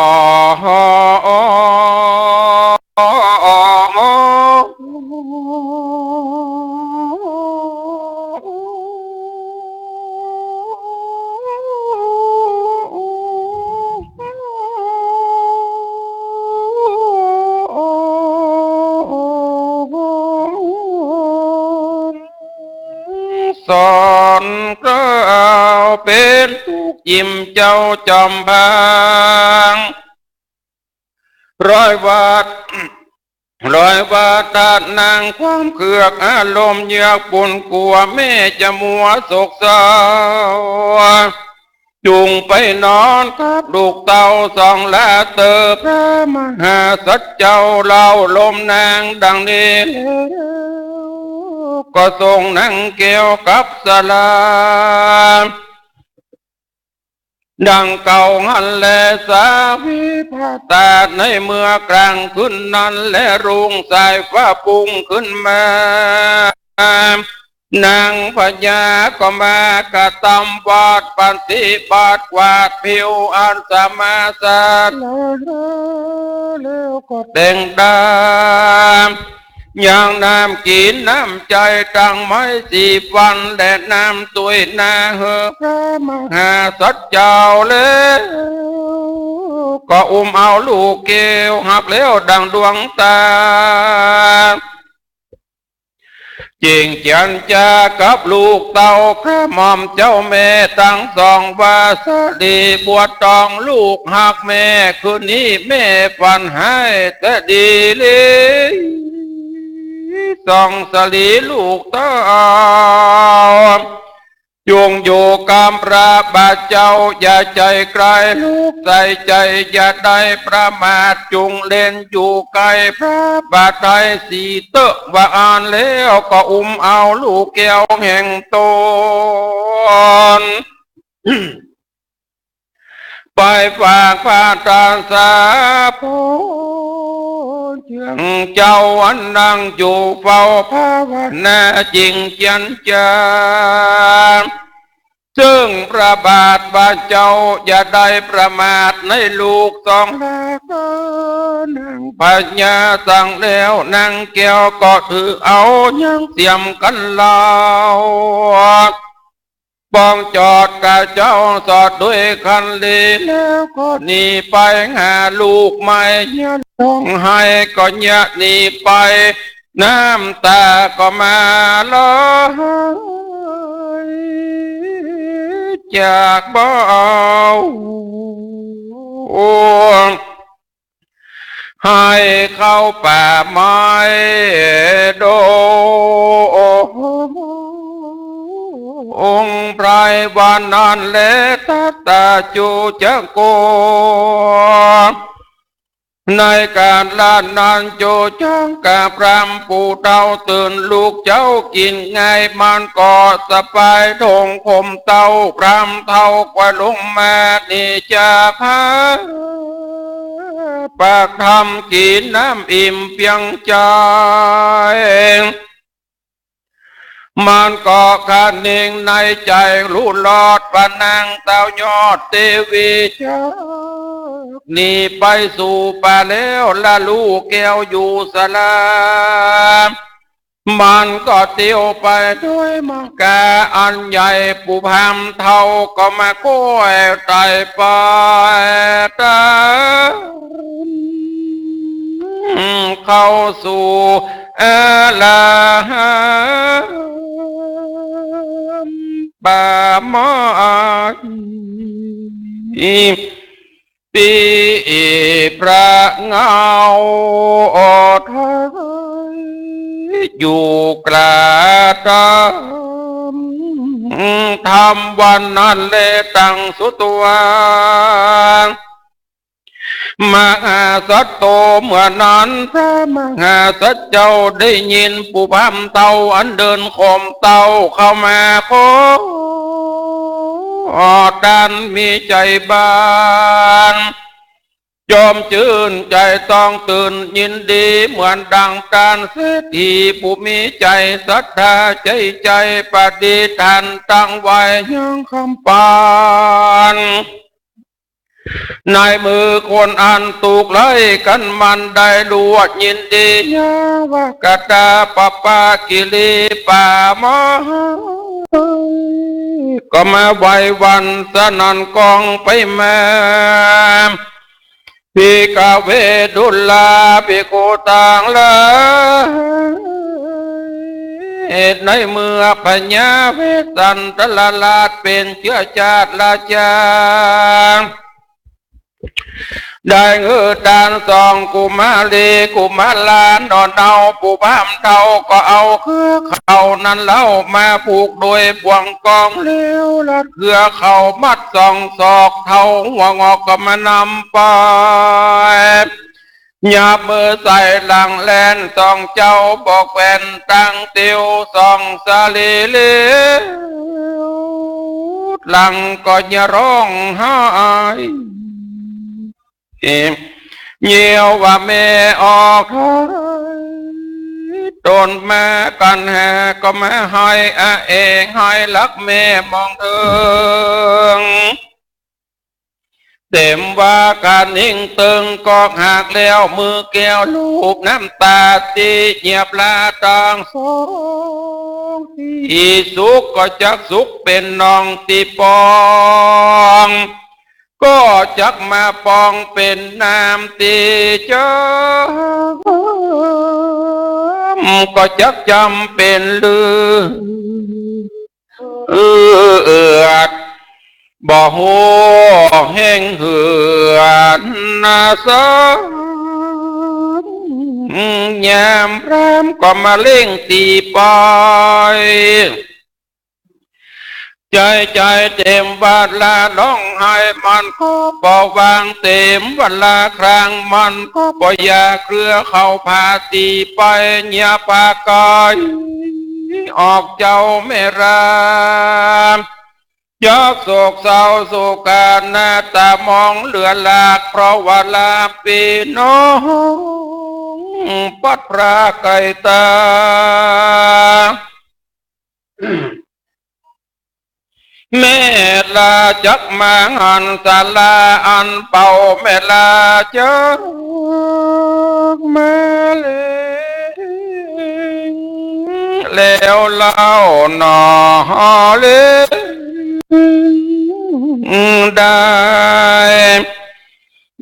สอนกล่าวเป็นทุกยิ้มเจ้าจอมพางร้อยวัดร้อยวัดตานางความเขือกอารมณ์เยือกปุ่นกลัวแม่จะมัวโศกเศร้าจุงไปนอนกับลูกเต่าสองลาเตอพระมหาสัจเจ้าเล่าลมนางดังนี้แล้วก็ทรงนั่งเกี่ยวกับสลาดังเก่าหันแลสาวิภาตาในเมื่อกลางขึ้นนั้นและรุ่งสายฟ้าปุ่งขึ้นมานางพญาก็มากระทำบาดปฏิบัติกวาดผิวอันสมาสาแล้วก็เด่งดามอย่างน้ำกินน้ำใจตั้งไม้สีฟันและน้ำตุยนาเฮอพระมหาสัจเจ้าแล้วก็อุ้มเอาลูกเกวหักแล้วดังดวงตาจริงจันจากับลูกเต่าพระหม่อมเจ้าแม่ตั้งสองวาสดีบวชตองลูกหักแม่คืนนี้แม่ฝันให้แต่ดีเลยส่องสลีลูกเต้าจงอยู่กามพระบาทเจ้าอย่าใจไกลลูกใส่ใจอย่าได้ประมาทจงเล่นอยู่ไกลพระบาทไทยสีเตอะว่าอ่านแล้วก็อุ้มเอาลูกแก้วแห่งตน ไปฝากพระตาสาภูเชียงเจ้าวันนั่งอยู่เฝ้าภาวนาจริงจันจาซึ่งพระบาทบาเจ้าอย่าได้ประมาทในลูกสองลากนางปัญญาสั่งแล้วนางแก้วก็ถือเอายังเตรียมกันเล่าปองจอดกะเจ้าสอดด้วยคันลีแล้วก็หนีไปหาลูกใหม่ยันต้องให้ก็ยะหนีไปน้ำตาก็มาลอย จากเบาให้เข้าป่าไม้โดองค์ไพรวันนั้นและทัตตาจูจักโกในการลานนานโจจังกาพรำปู่เต่าตื่นลูกเจ้ากินไงมันก็สบายทงคมเต่าพรำเท่ากว่าลงมานี่จะพาปากทำกินน้ำอิ่มเพียงใจมันก็ขาดนิ่งในใจรู้ลอดปนางเต่ายอดเทวีเจ้านี่ไปสู่ป่าแล้วละลูกแก้วอยู่สลามมันก็เตียวไปด้วยมังกาอันใหญ่ผู้พามเท่าก็มาก้อยไต่ไปตาเข้าสู่อาลาป่าไม้ปีพระเงาอดอยู่กลาตามทำวันนั้นเลยตั้งสุตวามหาสัตโตเมื่อนั้นพระมหาสัตเจ้าได้ยินผู้พามเต่าอันเดินข่มเต่าเข้ามาขอดันมีใจบานยอมจื่นใจต้องตื่นยินดีเหมือนดังการเศรษฐีผู้มีใจศรัทธาใจปฏิฐานตั้งไว้ยังคำปานในมือคนอันตูกไล่กันมันได้ลวดยินดียาวกตาปปากิลีป่ามหาก็มาไหววันสนันกองไปมาพิกาเวดุลลาภิกขุต่างหลายในเมื่อพญาเวสันตลลาดเป็นเชื้อชาติราชาได้เงือดานสองกุมาลีกุมาลานดอนเอาผู้พามเท่าก็เอาคือเขานั้นเล่ามาผูกโดยบ่วงกองเลี้ยวลัดเกือเขามัดสองศอกเท่าหัวงอกก็มานำไปหยาบมือใส่หลังแลนสองเจ้าบอกแวนตั้งติวสองสาลีเลหลังก็อย่าร้องไห้เยี่ยวว่าแม่ออกโดนมากันแหก็มาให้เองให้ลักแม่มองเอิงเต็มว่าการนิ่งตึงกอกหักแล้วมือแก้วลูกน้ำตาตีเงียบลาตางสองที่สุขก็จักสุขเป็นน้องตีปองก็จักมาปองเป็นน้ำตีเจ้าก็จักจำเป็นลือดบ่หัวแห้งเหือนนาสยามพรามก็มาเล่งตีปอยใจเต็มบาดลาน้องให้มันก็บ่วางเต็มวันลาครางมันก็บ่อยากเครือเข้าพาตีไปเนียปากอยออกเจ้าเมรามยกโศกเศร้าโศกาหน้าตามองเหลือหลากเพราะว่าลาปีน้องปัดพระไก่ตาแม่ลาจักมาหันสาลาอันเป่าแม่ลาจักมาเลยแล้วเล่าหนอเลยได้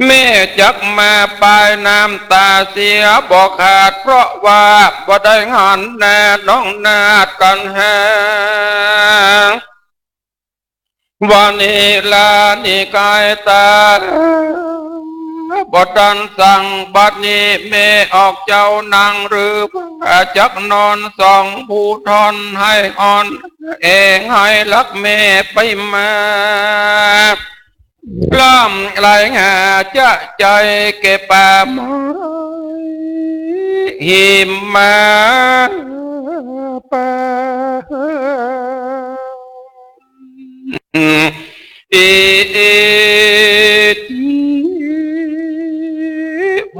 แม่จักมาปลายน้ำตาเสียบอกขาดเพราะว่าบ่ได้หันแน่น้องนาดกันแหง วันนี้ลานิกายตาบทันสั่งบัดนี้เมออกเจ้านางหรือจักนอนสองผู้ทอนให้อ่อนเองให้ลักเมไปมาล้ำไหลหาจะใจเก็บป่าไม้หิมมาป่าอิติ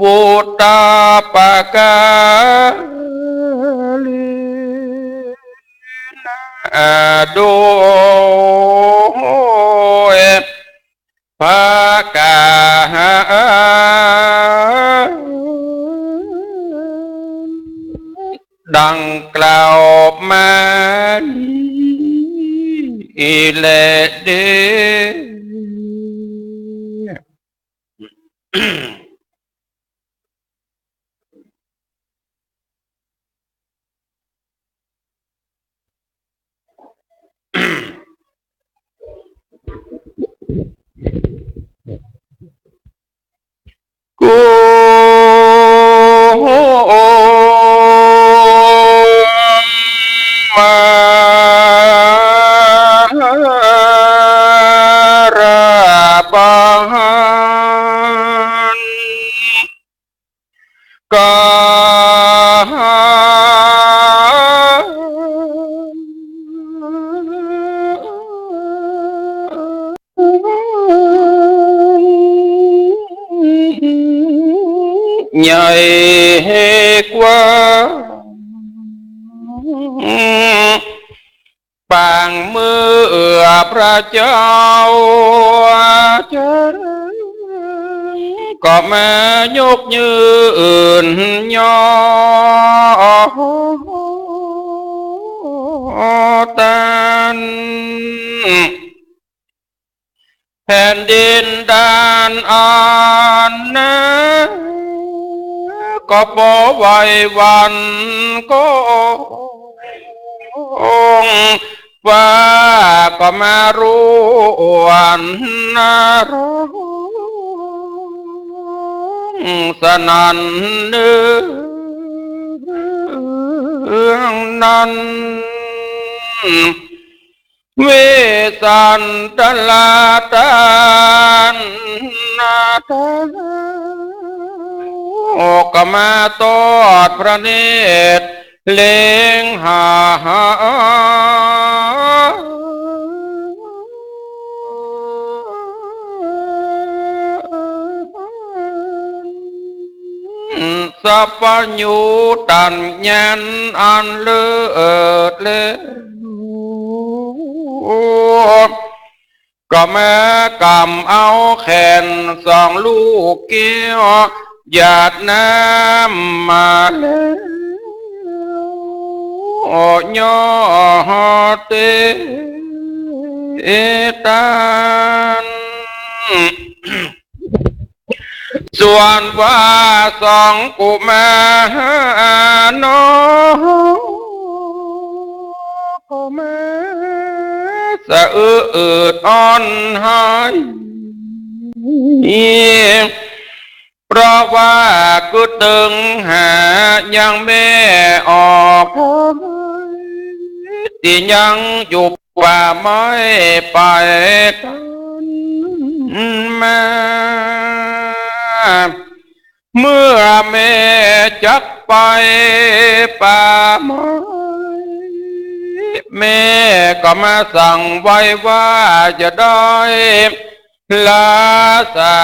วุตาปกาลินาโดภากาดังกล่าวมาอีเลเดกูมาราบันกาใหญ่กว่าปางมือพระเจ้าก็มายกยืนย่อตันแผ่นดินด้านอ่านนะก็ปอไว้วันก็องว่าก็มารู้วันนาร้องสนั่นเนืองนั้นเวสันตลาตานนาตาโอกมาตอดพระเนตรเล็งหาสัพพญุตัญญันอันเลิศเลก็แม่กำเอาแขนสองลูกเกี้ยวหยาดน้ำมาแล้วย่อเตตันส่วนว่าสองกุมารน้องก็แม่สะอืดอ่อนหายเพราะว่ากูตึงหายังไม่ออกที่ยังอยู่ว่าไม่ไปกันมาเมื่อแม่จักไปป่าไม้แม่ก็มาสั่งไว้ว่าจะได้ลาสา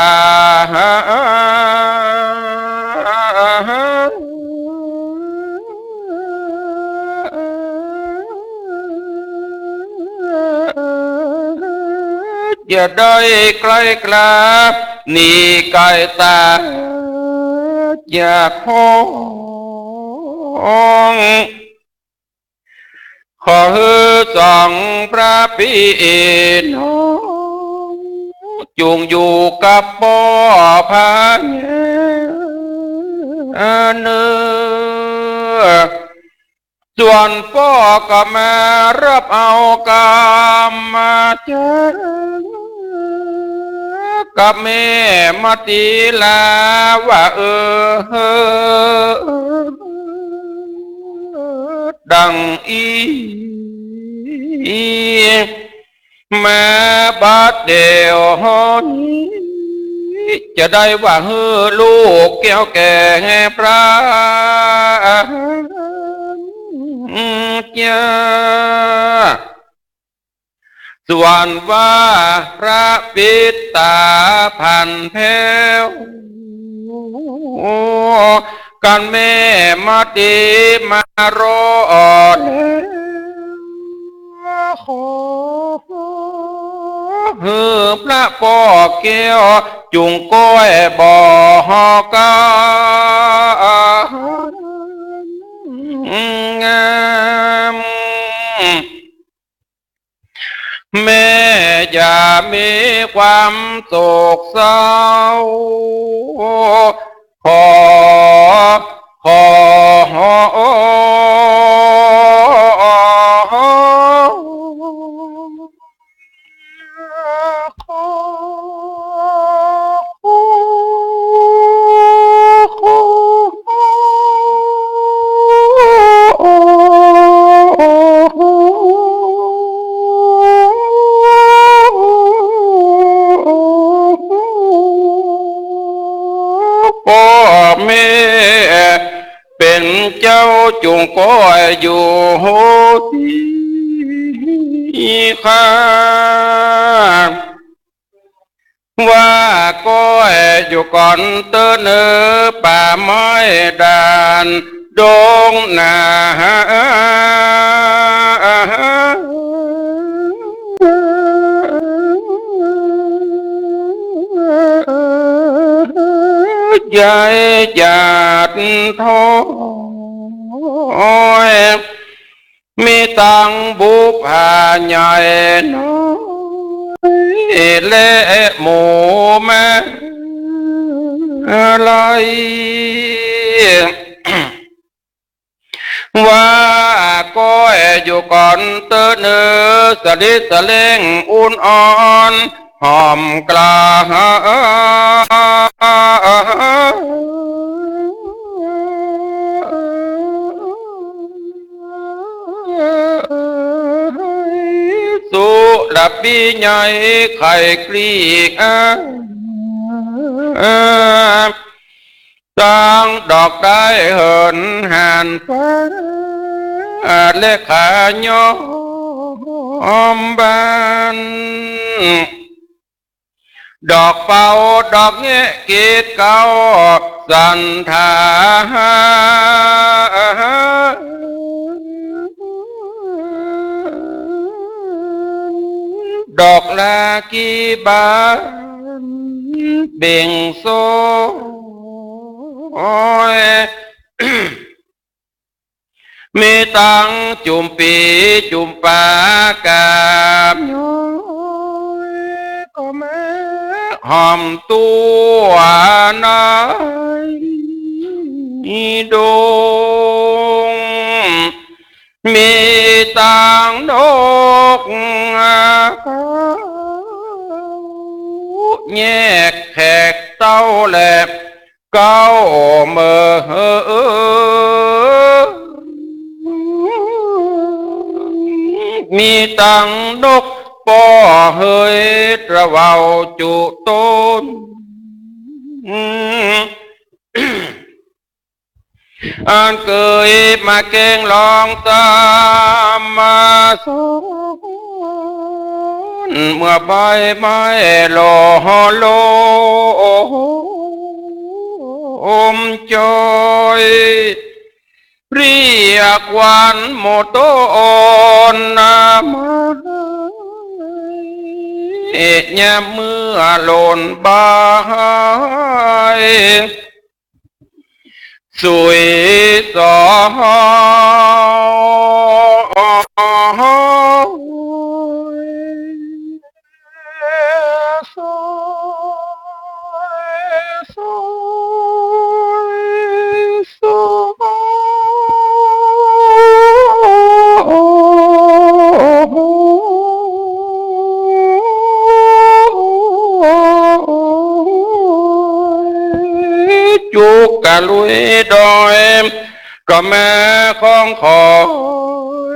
อย่าได้ใกล้กลาบนี่ไก่ตาอยากห้องขอฮือสองพระพี่น้องจุงอยู่กับพ่อพาเนื้อ ส่วนพ่อก็มารับเอากรรมมาเจอกับแม่มาตีลาว่าดังอีแม่บาดเดียวนี้จะได้ว่าลูกแก้วแก่พระเจ้าส่วนว่าพระปิตาพันแพ้วกันแม่มาดีมารอดขอพระป่อเกี้ยวจุงก้อยบ่อกางามแม่อย่ามีความโศกเศร้าขพ่อแม่เป็นเจ้าจงก้อยอยู่ที่ข้าว่าก้อยอยู่ก่อนเตือนป่าไม้ดานดงนาใหญ่จัดทอยมีตังบุพผาใหญ่น้อยและหมูแม่อะไรว่าก้อยอยู่ก่อนเตือนสลิดสเลงอุ่นอ่อนหอมกลาสุดับปีใหญ่ไข่กรีกสร้างดอกได้เหินหันฟ้าเลขาย้อมบานดอกเป่าดอกเงี้ยกีดเก่าสันทาดอกลากีบานเบ่งโซมีตังจุมปีจุมปากาบย้อยก็แม่หอมตัวนายดงมีตังนกแยกแขกเต้าแหลบเก้าเมื่อมีตังนกป่อเฮยตระเวาจุต้นอันเคยมาเก่งลองตามมาสอนเมื่อใบไม้หล่อโลอมจอยเรียกวันโมโตอนนามาเงียเมื่อหล่นบายสวยส จุกกะลุยดอยก็แม่ของขอ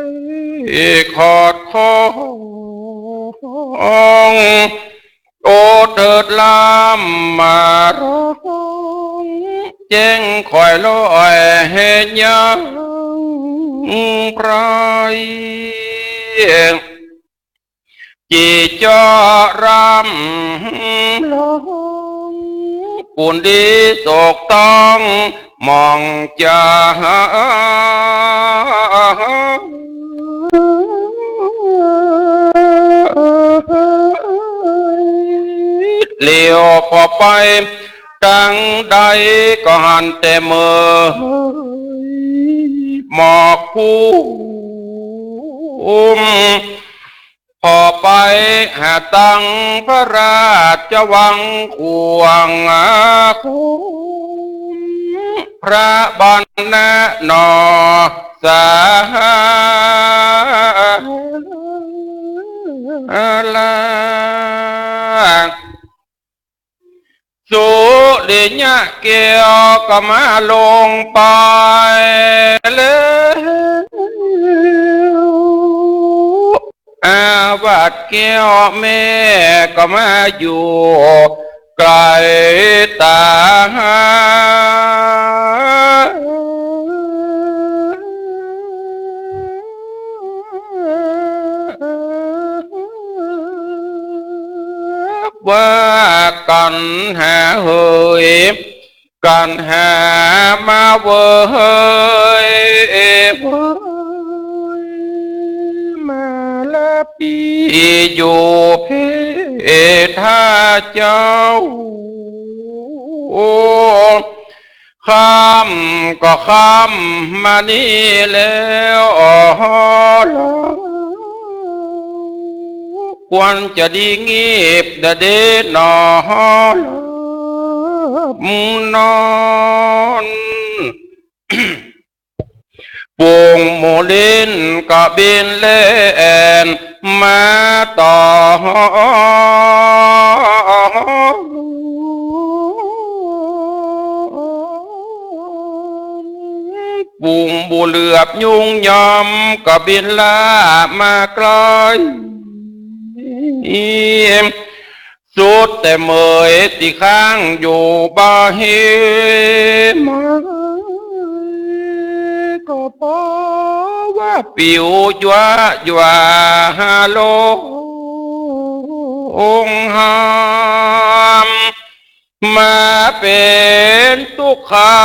ยขอดคองโอเถิดลามมาร้องแจ้งคอยลอยเห็นยังไพรจีจอรำลงปุ่นดีโศกต้องมองจะเลี้ยวพอไปดังใดก็หันแต่เมื่อหมอกผู้พอไปหาตังพระราชวังควงคุ้มพระบัณฑนอสาลาสุริยะเกียวก็มาลงไปแล้วอาวัดเกี้ยวแม่ก็มาอยู่ไกลตาว่ากันหาเฮยกันหามาเวยมาละปีอยู่เพท่าเจ้าข้ามก็ข้ามมานี่แล้วควรจะดีงีบเดนอนอนปุงโมลินก็บินเล่นมาต่อปุงบุเหลือบยุงยอมก็บินลามาไกลสุดแต่เมยติข้างอยู่บ่าเฮมาก็เพราะว่าปิวยัวยัวฮาโลองหามมาเป็นทุกขา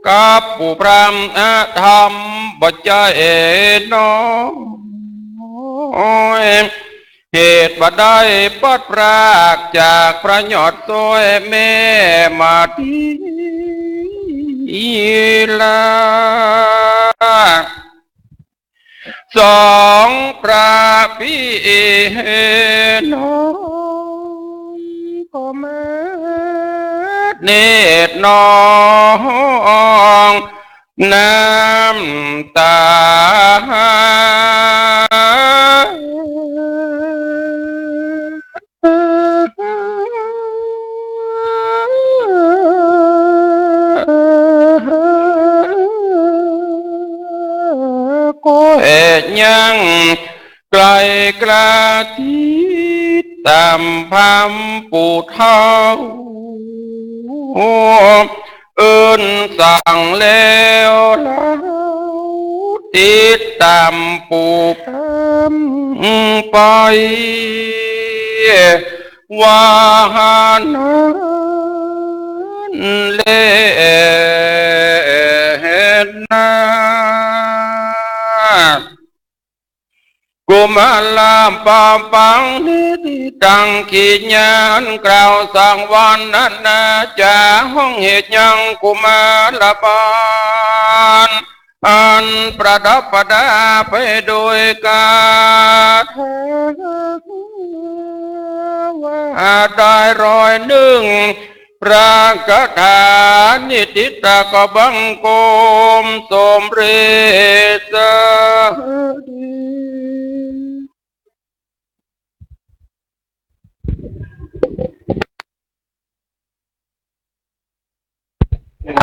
กับผู้พรำธรรมบัจเจน้อยเหตุบัดได้ปัดพรากจากพระยอดตัวแม่มาทีลาสองพระพี่น้องก็แม่เนตรน้องน้ำตาก็เหตุยังไกลกระทิตามพามปูเท้าเอินสั่งแล้วติดตามปูพามไปว่านั้นเล่นนากุมารลามปามปังนิติตังขีญานกล่าวสั่งวันนั้นนาจาห้องเหตุยังกุมารปานอันประดับประดาไปโดยกาว่าได้รอยหนึ่งพระกฐานิติตาก็บังกมสมเรศ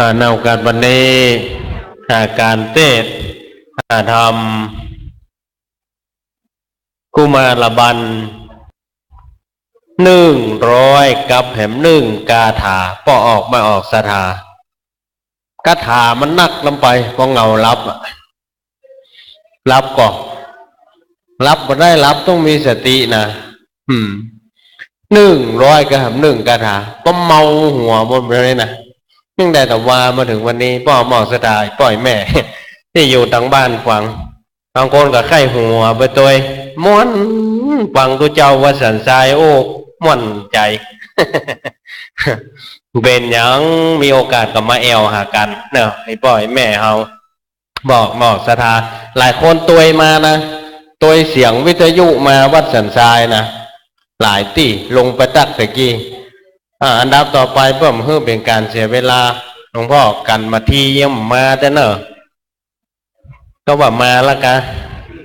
ในโอกาสวันนี้การเทศทำกุมารบัน100กับแหม1กาถาป้อออกมาออกสถากาถามันนักลงไปพอเงารับก่อนรับบ่ได้รับต้องมีสตินะ100กับแหม1กาถาก็เมาหัวบนไปเลยนะยังได้แต่ว่ามาถึงวันนี้ป้อหมอกสถาปล่อยแม่ ที่อยู่ทางบ้านฟังบางคนก็ไข้หัวไปตัวม้วนฟังตัวเจ้าว่าสันทรายโอ้ม่วนใจ เป็นอย่างมีโอกาสก็มาแอวหากันเนอะให้ปล่อยแม่เฮาบอกหมอกสถาหลายคนตัวมานะตัวเสียงวิทยุมาวัดสันทรายนะหลายตีลงไปตักตะกี้อันดับต่อไปเพิ่มเพื่อเป็นการเสียเวลาหลวงพ่อกันมาที่เยี่ยมมาแต่เนอะก็ว่ามาแล้วกะ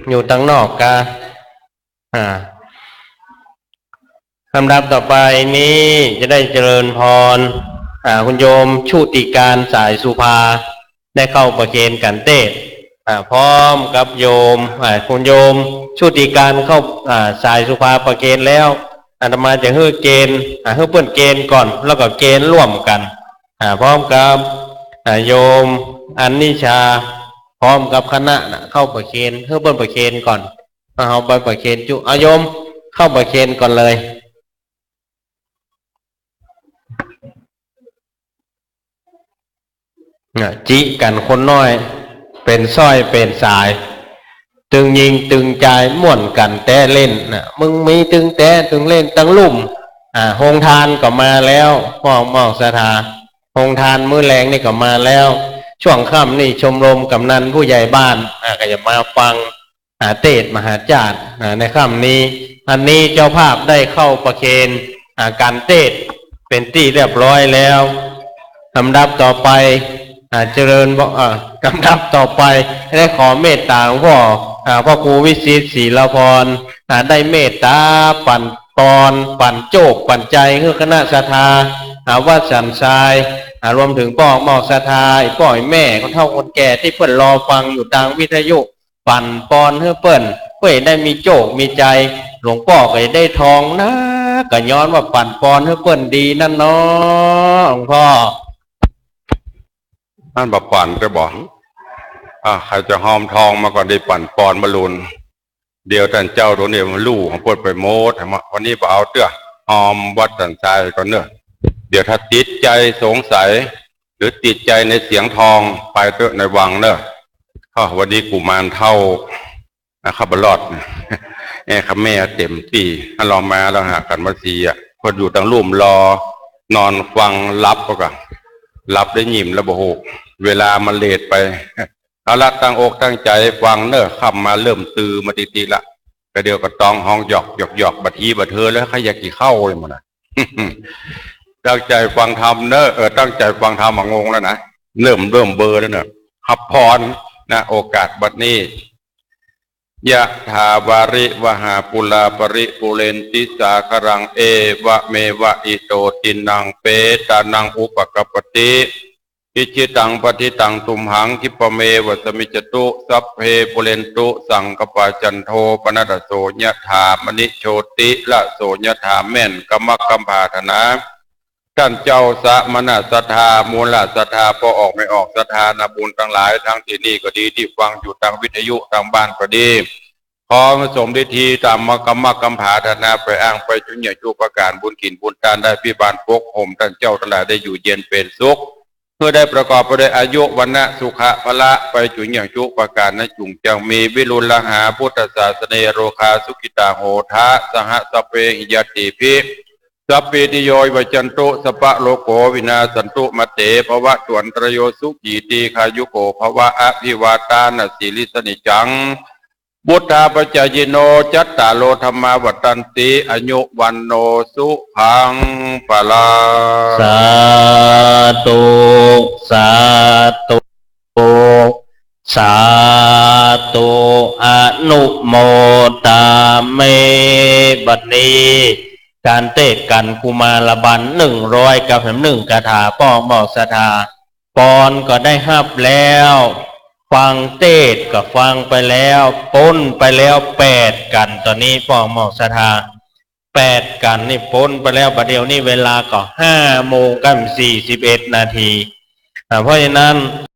อยู่ตั้งนอกกะลำดับต่อไปนี้จะได้เจริญพรคุณโยมชุติการสายสุภาได้เข้าประเคนกันเทศพร้อมกับโยมคุณโยมชุติการเข้าสายสุภาประเคนแล้วอาตมาจะเฮือเกณฑ์เฮือเปิ้นเกณฑ์ก่อนแล้วก็เกณฑ์ร่วมกันพร้อมกับโยมอันนิชาพร้อมกับคณะเข้าประเคนเฮือเปิ้นประเคนก่อนเอาไปประเคนจุโยมเข้าประเคนก่อนเลยจิกันคนน้อยเป็นสร้อยเป็นสายตึงยิงตึงใจม่วนกันแต่เล่นมึงมีตึงแต่ตึงเล่นตั้งลุ่มโฮงทานก็มาแล้วมอกสถาโฮงทานมื้อแรงนี่ก็มาแล้วช่วงค่ำนี่ชมรมกำนันผู้ใหญ่บ้านก็จะมาฟังเทศมหาจารย์ในค่ำนี้อันนี้เจ้าภาพได้เข้าประเคนการเทศเป็นที่เรียบร้อยแล้วลำดับต่อไปเจริญลำดับต่อไปได้ขอเมตตาของพ่อครูวิสิตศรีละพรได้เมตตาปั่นปอนปั่นโจกปั่นใจเพื่อคณะศรัทธาวัดสันทรายรวมถึงป้อหมอกศรัทธาป้อยแม่คนเฒ่าคนแก่ที่เพิ่นรอฟังอยู่ทางวิทยุปั่นปอนเพื่อเพื่อได้มีโจกมีใจหลวงพ่อก็ได้ทองนะก็ย้อนว่าปั่นปอนเพื่อเปิ้นดีนั่นเนาะหลวงพ่อนั่นแบบปั่นจะบอกใครจะหอมทองมาก่อนได้ปั่นปอนมาลุนเดี๋ยวท่านเจ้าตัวนี้มันลู่ของพวดไปโมดวันนี้เอาเตื้อหอมวัดสันทรายก่อนเนอะเดี๋ยวถ้าติดใจสงสัยหรือติดใจในเสียงทองไปเตื้อในวังเนอะวันนี้กุมารเท่าขับรอดข้าแม่เต็มปีถ้าเรามาแล้วหากันมาซีพออยู่ตั้งรุ่มรอนอนฟังรับก็รับได้ยิ้มแล้วโหเวลามันเลทไปเอาละตั้งอกตั้งใจฟังเนอะคำมาเริ่มตื่นมาตีละก็เดียวก็ต้องห้องหยอกบัดทีบัดเธอแล้วใครอยากกี่เข้าเลยมันตั้งใจฟังธรรมเนอะตั้งใจฟังธรรมงงแล้วนะเริ่มเบอร์แล้วเนอะขับพรนะโอกาสบัดนี้ยะถาวาริวหาปุลาปริปุเรนติสาครังเอวะเมวะอิโตตินังเปตานังอุปกปติอิจิตังปฏิตังตุมหังคิปเมวะสมิจตุสัพเพปุเรนตุสังกปาจันโทปนัสโสยะถามณิโชติละโสยะถาแม่นกัมมกัมภาธนาท่านเจ้าสะมณศรัทธามูลศรัทธาพอออกไม่ออกศรัทธานาบุญทั้งหลายทั้งที่นี่ก็ดีที่ฟังอยู่ทางวิทยุทางบ้านก็ดีขอสมฤทธิตามมกรรมกัมภาธนาไปอ้างไปจุญญาจุประการบุญกินบุญทานได้พิบาลปกห่มท่านเจ้าทั้งหลายได้อยู่เย็นเป็นสุขเพื่อได้ประกอบไปด้วยอายุวันนะสุขะพละไปจุญญาจุประการนั้นจุงจังมีวิรุลหาพุทธศาสนาโรคาสุกิตาโหทะสหสเปหิยติภิสัพพิติโยวัจจันตุสปะโลโกวินาสันตุมเตภวะตวนตรโยสุขีตีคายุโกภวะอภิวาตานะสีลิสนิจังบุตตาปัจจายโนจัตตาโลธรรมาวัตันติอยุวันโนสุขังปะลาสาธุสาธุสาธุอนุโมทาเมบัดนี้การเทศกันกุมารบัน100กับ1คาถาป้อหมอกศรัทธา ปอนก็ได้ฮับแล้ว ฟังเทศก็ฟังไปแล้วพ้นไปแล้ว8 กันตอนนี้พ่อหมอกศรัทธา8 กันนี่พ้นไปแล้วประเดี๋ยวนี้เวลาก็5 โมงกับ41 นาทีเพราะฉะนั้น